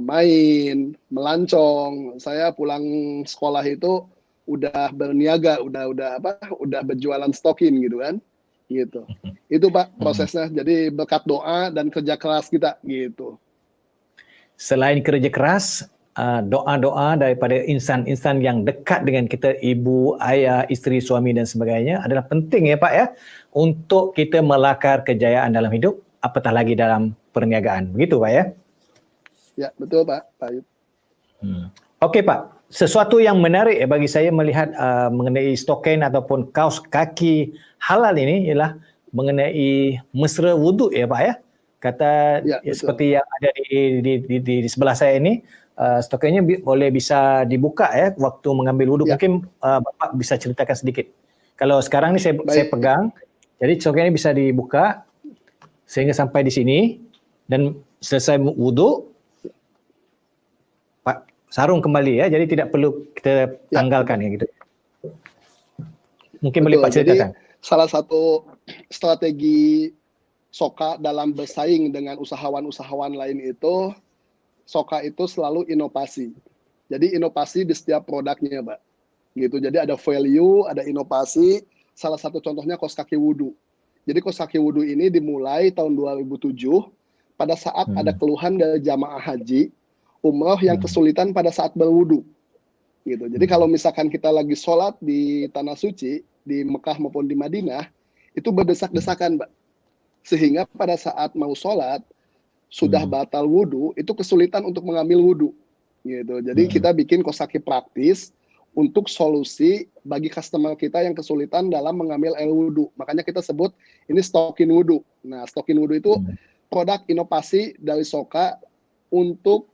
main, melancong, saya pulang sekolah itu udah berniaga, udah berjualan stokin gitu kan. Gitu. Itu Pak prosesnya. Jadi berkat doa dan kerja keras kita gitu. Selain kerja keras, doa-doa daripada insan-insan yang dekat dengan kita, ibu, ayah, isteri, suami dan sebagainya adalah penting ya Pak ya, untuk kita melakar kejayaan dalam hidup, apatah lagi dalam perniagaan. Begitu Pak ya? Ya, betul Pak. Ayub. Okey Pak, sesuatu yang menarik bagi saya melihat mengenai stokin ataupun kaos kaki halal ini ialah mengenai mesra wuduk ya Pak ya. Kata seperti yang ada di sebelah saya ini, stokinnya bisa dibuka ya waktu mengambil wuduk. Mungkin Bapak bisa ceritakan sedikit. Kalau sekarang ni saya pegang, jadi stokinnya bisa dibuka sehingga sampai di sini dan selesai wuduk, Pak sarung kembali ya. Jadi tidak perlu kita tanggalkan ya gitu. Mungkin boleh Pak ceritakan. Jadi salah satu strategi Soka dalam bersaing dengan usahawan-usahawan lain itu, Soka itu selalu inovasi. Jadi inovasi di setiap produknya, Pak. Gitu. Jadi ada value, ada inovasi. Salah satu contohnya kaos kaki wudu. Jadi kaos kaki wudu ini dimulai tahun 2007 pada saat ada keluhan dari jamaah haji, umroh yang kesulitan pada saat berwudu. Gitu. Jadi kalau misalkan kita lagi sholat di tanah suci, di Mekah maupun di Madinah, itu berdesak-desakan, Pak. Sehingga pada saat mau sholat, sudah batal wudhu, itu kesulitan untuk mengambil wudhu. Gitu. Jadi kita bikin kaos kaki praktis untuk solusi bagi customer kita yang kesulitan dalam mengambil air wudhu. Makanya kita sebut ini stokin wudhu. Nah, stokin wudhu itu produk inovasi dari Soka untuk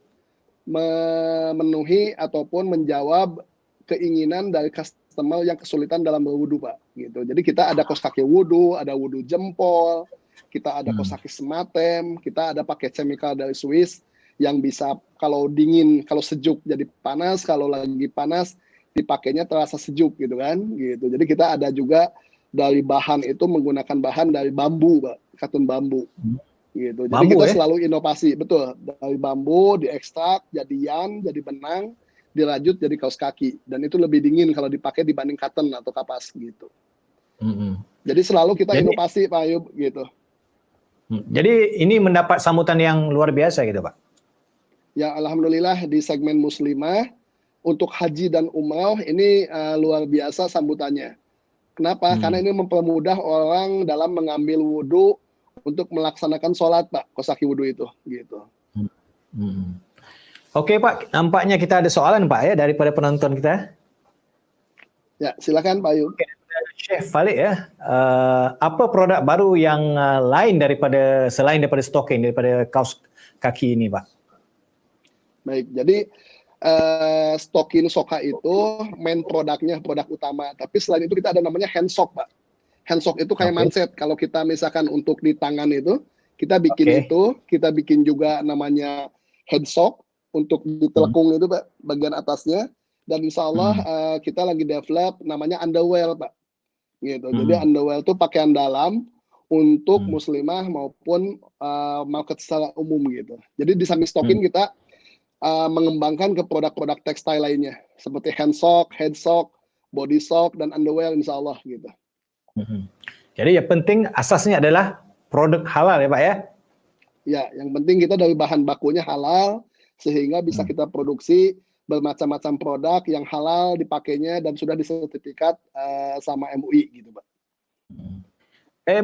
memenuhi ataupun menjawab keinginan dari customer yang kesulitan dalam berwudu, Pak. Gitu. Jadi kita ada kaos kaki wudu, ada wudu jempol, kita ada kaos kaki sematem, kita ada pakai chemical dari Swiss yang bisa kalau dingin, kalau sejuk jadi panas, kalau lagi panas dipakainya terasa sejuk gitu kan. Gitu. Jadi kita ada juga dari bahan itu menggunakan bahan dari bambu, Pak, katun bambu. Gitu. Jadi Bambu, kita selalu inovasi, betul. Dari bambu diekstrak jadi yarn, jadi benang, dirajut jadi kaos kaki, dan itu lebih dingin kalau dipakai dibanding cotton atau kapas gitu. Jadi selalu kita inovasi, Pak Ayub, gitu. Jadi ini mendapat sambutan yang luar biasa gitu, Pak. Ya, alhamdulillah di segmen muslimah untuk haji dan umrah ini luar biasa sambutannya. Kenapa? Karena ini mempermudah orang dalam mengambil wudhu untuk melaksanakan sholat, Pak, kaos kaki wudhu itu, gitu. Oke, Pak, nampaknya kita ada soalan, Pak, ya, daripada penonton kita. Ya, silakan Pak Ayub. Chef Falik ya, apa produk baru yang lain selain daripada stocking, daripada kaos kaki ini, Pak? Baik, jadi stocking Soka itu main produknya, produk utama. Tapi selain itu kita ada namanya hand sock, Pak. Hand sock itu kayak manset. Kalau kita misalkan untuk di tangan itu, kita bikin itu, kita bikin juga namanya head sock untuk di telekung itu, Pak, bagian atasnya. Dan insya Allah kita lagi develop namanya underwear, Pak. Gitu. Jadi underwear itu pakaian dalam untuk muslimah maupun market secara umum gitu. Jadi di samping stocking kita mengembangkan ke produk-produk tekstil lainnya seperti hand sock, head sock, body sock, dan underwear insya Allah gitu. Jadi yang penting asasnya adalah produk halal ya, Pak ya? Ya, yang penting kita dari bahan bakunya halal sehingga bisa kita produksi bermacam-macam produk yang halal dipakainya dan sudah disertifikat sama MUI gitu, Pak.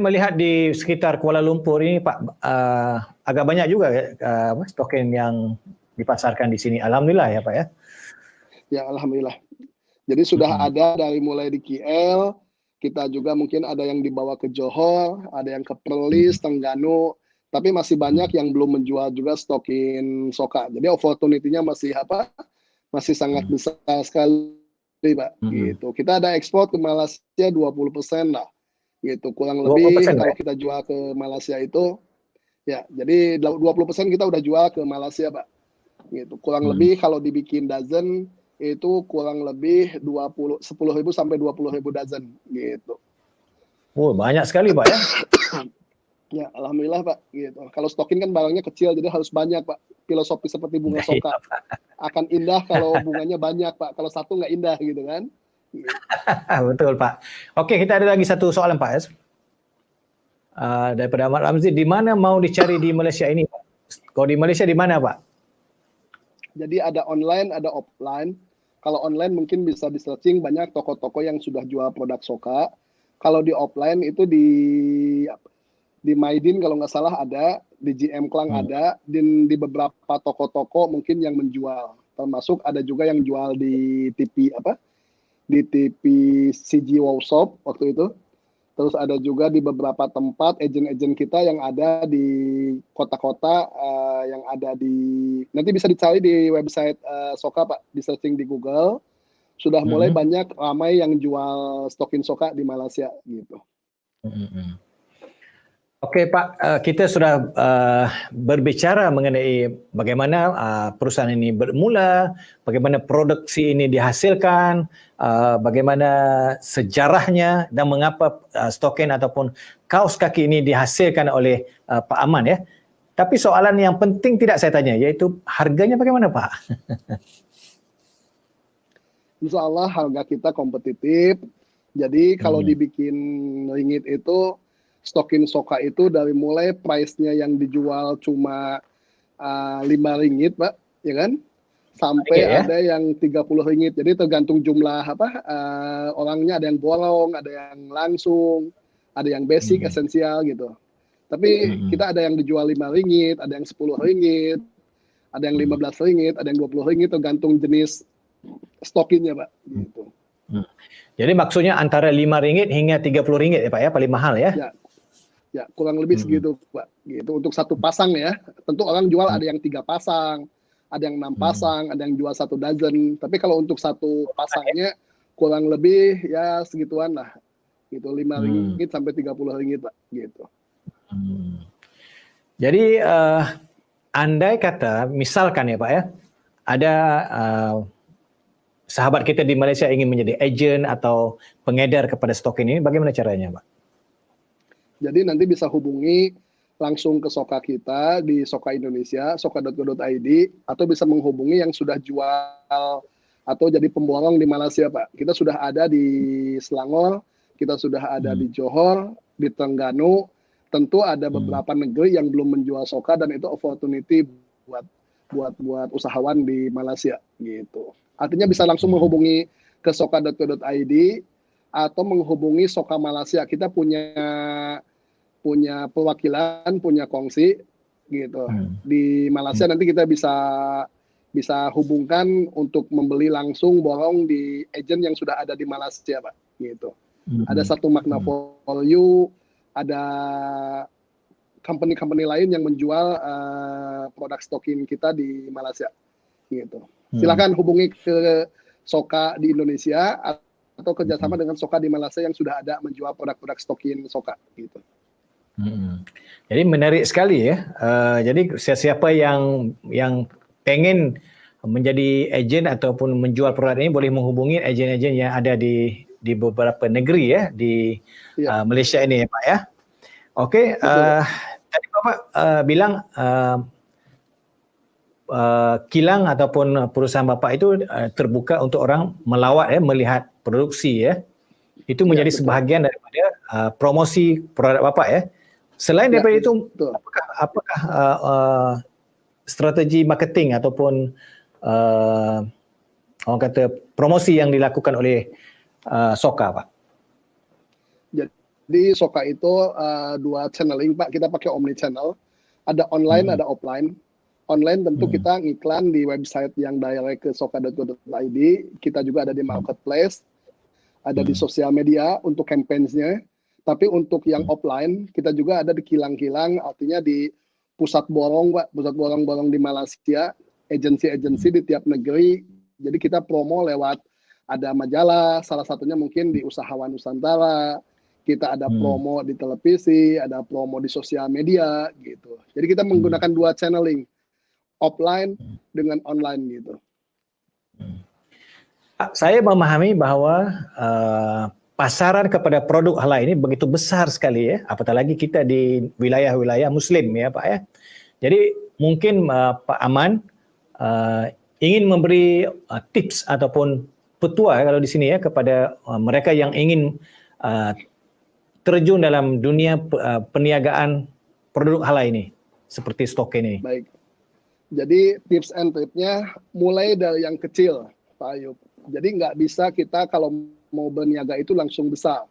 Melihat di sekitar Kuala Lumpur ini, Pak, agak banyak juga stocking yang dipasarkan di sini. Alhamdulillah ya, Pak ya. Ya, alhamdulillah. Jadi sudah ada dari mulai di KL, kita juga mungkin ada yang dibawa ke Johor, ada yang ke Perlis, Tengganu, tapi masih banyak yang belum menjual juga stocking Soka. Jadi opportunity-nya masih sangat besar sekali, Pak. Gitu. Kita ada ekspor ke Malaysia 20% lah. Gitu. Kurang lebih kalau kita jual ke Malaysia itu ya, jadi 20% kita udah jual ke Malaysia, Pak. Gitu. Kurang lebih kalau dibikin dozen itu kurang lebih 10.000 sampai 20.000 dozen gitu. Oh, banyak sekali, Pak ya. Ya, alhamdulillah, Pak, gitu. Kalau stocking kan barangnya kecil jadi harus banyak, Pak. Filosofi seperti bunga Soka. Akan indah kalau bunganya banyak, Pak. Kalau satu nggak indah gitu kan. Betul, Pak. Oke, kita ada lagi satu soalan, Pak. Daripada Ahmad Ramzi, di mana mau dicari di Malaysia ini, Pak? Kalau di Malaysia di mana, Pak? Jadi ada online, ada offline. Kalau online mungkin bisa di searching banyak toko-toko yang sudah jual produk Soka. Kalau di offline itu di Maidin kalau nggak salah ada, di GM Klang ada, di beberapa toko-toko mungkin yang menjual. Termasuk ada juga yang jual di TV di TV CG Wow Shop waktu itu. Terus ada juga di beberapa tempat agen-agen kita yang ada di kota-kota yang ada nanti bisa dicari di website Soka, Pak, di searching di Google. Sudah mulai banyak ramai yang jual stocking Soka di Malaysia gitu. Oke, Pak, kita sudah berbicara mengenai bagaimana perusahaan ini bermula, bagaimana produksi ini dihasilkan, bagaimana sejarahnya dan mengapa stocking ataupun kaos kaki ini dihasilkan oleh Pak Aman ya. Tapi soalan yang penting tidak saya tanya, yaitu harganya bagaimana, Pak? Insya Allah harga kita kompetitif. Jadi kalau dibikin ringgit itu stocking Soka itu dari mulai price-nya yang dijual cuma 5 ringgit, Pak, ya kan? Sampai ada yang 30 ringgit. Jadi tergantung jumlah orangnya, ada yang bolong, ada yang langsung, ada yang basic, esensial gitu. Tapi kita ada yang dijual 5 ringgit, ada yang 10 ringgit, ada yang 15 ringgit, ada yang 20 ringgit, tergantung jenis stockingnya, Pak, gitu. Jadi maksudnya antara 5 ringgit hingga 30 ringgit ya, Pak ya, paling mahal ya? Ya, kurang lebih segitu, Pak. Gitu untuk satu pasang ya. Tentu orang jual ada yang 3 pasang, ada yang 6 pasang, ada yang jual 1 dozen. Tapi kalau untuk satu pasangnya kurang lebih ya segituan lah. Gitu 5 ringgit sampai 30 ringgit, Pak. Gitu. Jadi andai kata misalkan ya Pak ya, ada sahabat kita di Malaysia ingin menjadi ejen atau pengedar kepada stok ini, bagaimana caranya Pak? Jadi nanti bisa hubungi langsung ke Soka kita di Soka Indonesia, soka.co.id, atau bisa menghubungi yang sudah jual atau jadi pemborong di Malaysia, Pak. Kita sudah ada di Selangor, kita sudah ada di Johor, di Terengganu. Tentu ada beberapa negeri yang belum menjual Soka dan itu opportunity buat usahawan di Malaysia gitu. Artinya bisa langsung menghubungi ke soka.co.id atau menghubungi Soka Malaysia. Kita punya perwakilan, punya kongsi gitu. Di Malaysia nanti kita bisa hubungkan untuk membeli langsung borong di agen yang sudah ada di Malaysia, Pak. Gitu. Ada satu makna for you, ada company-company lain yang menjual produk stokin kita di Malaysia. Gitu. Silakan hubungi ke Soka di Indonesia atau kerjasama dengan Soka di Malaysia yang sudah ada menjual produk-produk stokin Soka gitu. Jadi menarik sekali ya. Jadi siapa yang pengen menjadi ejen ataupun menjual produk ini boleh menghubungi ejen-ejen yang ada di beberapa negeri ya di Malaysia ini ya Pak ya. Okey. Tadi Bapak bilang kilang ataupun perusahaan Bapak itu terbuka untuk orang melawat ya, melihat produksi ya. Itu menjadi sebahagian daripada promosi produk Bapak ya. Selain daripada itu, apakah strategi marketing ataupun orang kata promosi yang dilakukan oleh Soka, Pak? Jadi Soka itu 2 channeling, Pak. Kita pakai omni channel. Ada online, ada offline. Online tentu kita ngiklan di website yang direct ke soka.co.id. Kita juga ada di marketplace, ada di sosial media untuk campaigns-nya. Tapi untuk yang offline, kita juga ada di kilang-kilang, artinya di pusat borong, Pak. Pusat borong-borong di Malaysia, agensi-agensi di tiap negeri. Jadi kita promo lewat ada majalah, salah satunya mungkin di Usahawan Nusantara. Kita ada promo di televisi, ada promo di sosial media gitu. Jadi kita menggunakan 2 channeling, offline dengan online gitu. Saya memahami bahwa pasaran kepada produk halal ini begitu besar sekali ya, apatah lagi kita di wilayah-wilayah Muslim ya Pak ya. Jadi mungkin Pak Aman ingin memberi tips ataupun petua kalau di sini ya kepada mereka yang ingin terjun dalam dunia perniagaan produk halal ini seperti stok ini. Baik. Jadi tips and triknya mulai dari yang kecil, Pak Ayub. Jadi nggak bisa kita kalau mau berniaga itu langsung besar.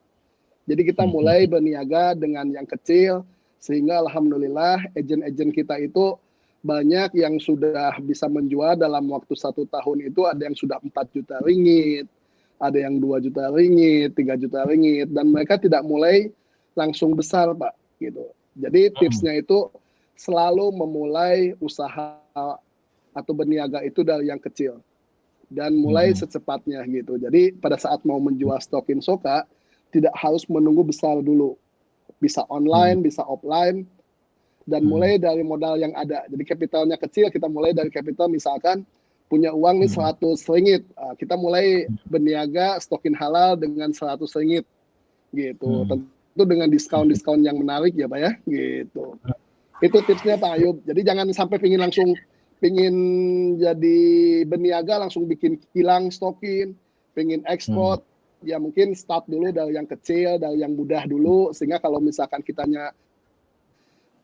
Jadi kita mulai berniaga dengan yang kecil sehingga alhamdulillah agen-agen kita itu banyak yang sudah bisa menjual dalam waktu 1 tahun itu ada yang sudah 4 juta ringgit, ada yang 2 juta ringgit, 3 juta ringgit dan mereka tidak mulai langsung besar Pak gitu. Jadi tipsnya itu selalu memulai usaha atau berniaga itu dari yang kecil dan mulai secepatnya gitu. Jadi pada saat mau menjual stokin Soka tidak harus menunggu besar dulu. Bisa online, bisa offline dan mulai dari modal yang ada. Jadi kapitalnya kecil, kita mulai dari kapital misalkan punya uang nih 100 ringgit. Kita mulai berniaga stokin halal dengan 100 ringgit gitu. Tentu dengan diskon-diskon yang menarik ya Pak ya gitu. Itu tipsnya Pak Ayub. Jadi jangan sampai pingin jadi berniaga langsung bikin kilang stokin, pingin ekspor, ya mungkin start dulu dari yang kecil, dari yang mudah dulu, sehingga kalau misalkan kitanya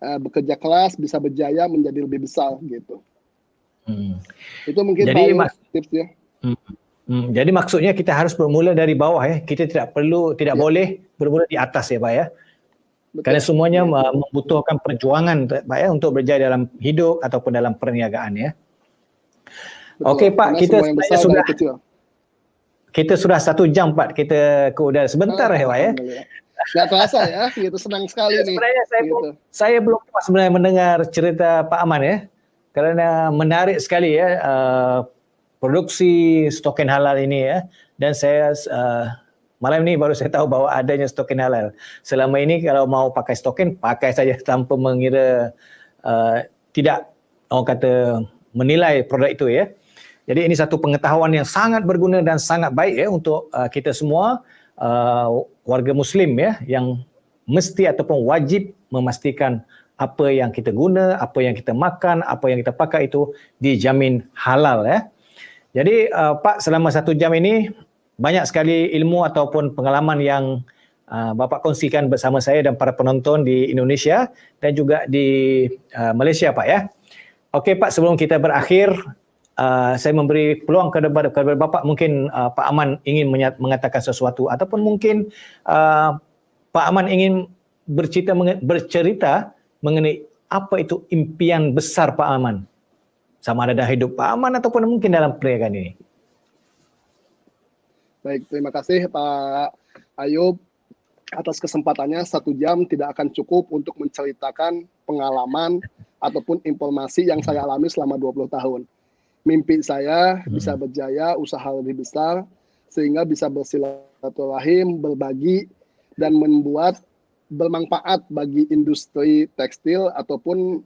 bekerja keras bisa berjaya menjadi lebih besar gitu. Itu mungkin jadi, tipsnya. Jadi maksudnya kita harus bermula dari bawah ya. Kita tidak boleh bermula di atas ya Pak ya. Betul. Karena semuanya membutuhkan perjuangan Pak ya untuk berjaya dalam hidup ataupun dalam perniagaan ya. Okey Pak, kita sudah 1 jam Pak kita ke udara sebentar ya Pak ya. Nggak terasa ya, gitu. Senang sekali nih. Sebenarnya Gitu. saya belum puas sebenarnya mendengar cerita Pak Aman ya, kerana menarik sekali ya produksi stokin halal ini ya, dan saya malam ini baru saya tahu bahwa adanya stokin halal. Selama ini kalau mau pakai stokin, pakai saja tanpa mengira tidak orang kata menilai produk itu ya. Jadi ini satu pengetahuan yang sangat berguna dan sangat baik ya untuk kita semua warga Muslim ya, yang mesti ataupun wajib memastikan apa yang kita guna, apa yang kita makan, apa yang kita pakai itu dijamin halal ya. Jadi Pak, selama 1 jam ini banyak sekali ilmu ataupun pengalaman yang Bapak kongsikan bersama saya dan para penonton di Indonesia dan juga di Malaysia Pak ya. Okey Pak, sebelum kita berakhir, saya memberi peluang kepada Bapak, mungkin Pak Aman ingin mengatakan sesuatu ataupun mungkin Pak Aman ingin bercerita mengenai apa itu impian besar Pak Aman, sama ada dalam hidup Pak Aman ataupun mungkin dalam perniagaan ini. Baik, terima kasih Pak Ayub atas kesempatannya. 1 jam tidak akan cukup untuk menceritakan pengalaman ataupun informasi yang saya alami selama 20 tahun. Mimpi saya bisa berjaya, usaha lebih besar, sehingga bisa bersilaturahim, berbagi, dan membuat bermanfaat bagi industri tekstil ataupun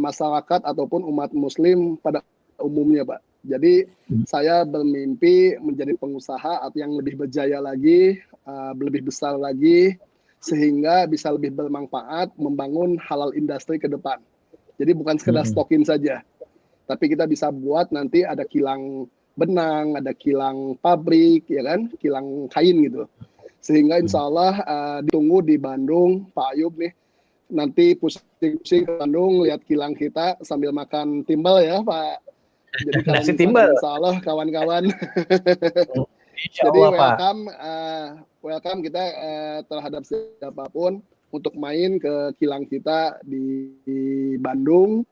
masyarakat ataupun umat muslim pada umumnya Pak. Jadi saya bermimpi menjadi pengusaha atau yang lebih berjaya lagi, lebih besar lagi, sehingga bisa lebih bermanfaat membangun halal industri ke depan. Jadi bukan sekedar stokin saja, tapi kita bisa buat nanti ada kilang benang, ada kilang pabrik, ya kan, kilang kain gitu. Sehingga insya Allah ditunggu di Bandung, Pak Ayub nih, nanti pusing-pusing ke Bandung, lihat kilang kita sambil makan timbal ya Pak. Jadi kalau misalkan insya Allah kawan-kawan, jadi welcome kita terhadap siapapun untuk main ke kilang kita di Bandung,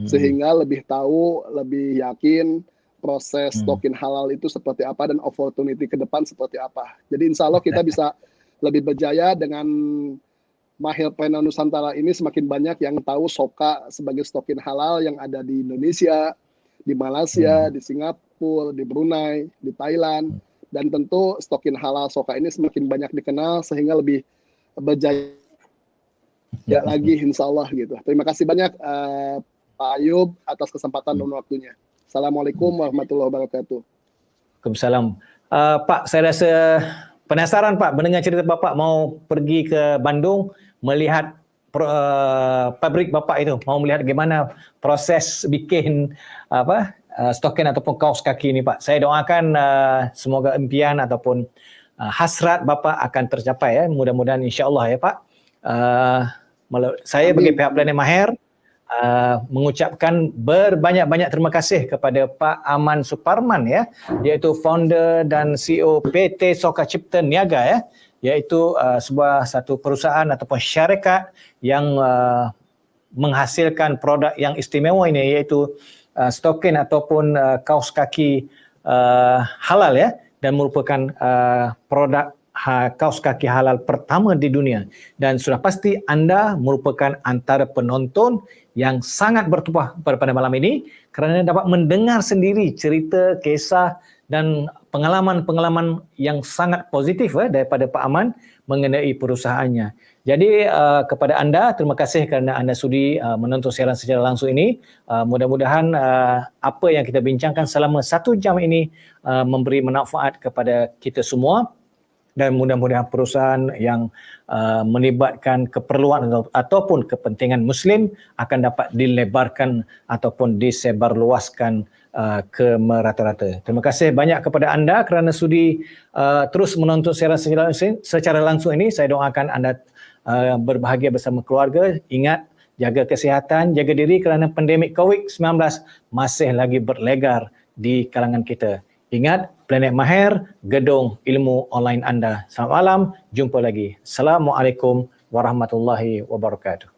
sehingga lebih tahu, lebih yakin proses stokin halal itu seperti apa dan opportunity ke depan seperti apa. Jadi insya Allah kita bisa lebih berjaya dengan Mahirpreneur Nusantara ini. Semakin banyak yang tahu Soka sebagai stokin halal yang ada di Indonesia, di Malaysia, di Singapura, di Brunei, di Thailand, dan tentu stokin halal Soka ini semakin banyak dikenal sehingga lebih berjaya lagi insya Allah gitu. Terima kasih banyak Pak Ayub atas kesempatan dan waktunya. Assalamualaikum warahmatullahi wabarakatuh. Waalaikumsalam. Pak, saya rasa penasaran Pak mendengar cerita Bapak mau pergi ke Bandung melihat pabrik Bapak itu, mau melihat bagaimana proses bikin stokin ataupun kaos kaki ini Pak. Saya doakan semoga impian ataupun hasrat Bapak akan tercapai ya. Mudah-mudahan insya-Allah ya Pak. Saya bagi pihak Planet Mahir mengucapkan berbanyak-banyak terima kasih kepada Pak Aman Suparman ya, iaitu founder dan CEO PT Soka Cipta Niaga ya, iaitu sebuah satu perusahaan ataupun syarikat yang menghasilkan produk yang istimewa ini, iaitu stokin ataupun kaos kaki halal ya, dan merupakan produk kaos kaki halal pertama di dunia, dan sudah pasti anda merupakan antara penonton yang sangat bertuah pada malam ini kerana dapat mendengar sendiri cerita, kisah dan pengalaman-pengalaman yang sangat positif daripada Pak Aman mengenai perusahaannya. Jadi kepada anda, terima kasih kerana anda sudi menonton siaran secara langsung ini. Mudah-mudahan apa yang kita bincangkan selama 1 jam ini memberi manfaat kepada kita semua, dan mudah-mudahan perusahaan yang melibatkan keperluan ataupun kepentingan Muslim akan dapat dilebarkan ataupun disebarluaskan ke merata-rata. Terima kasih banyak kepada anda kerana sudi terus menonton siaran secara langsung ini. Saya doakan anda berbahagia bersama keluarga. Ingat, jaga kesihatan, jaga diri kerana pandemik COVID-19 masih lagi berlegar di kalangan kita. Ingat, Planet Mahir, gedung ilmu online anda. Selamat malam, jumpa lagi. Assalamualaikum warahmatullahi wabarakatuh.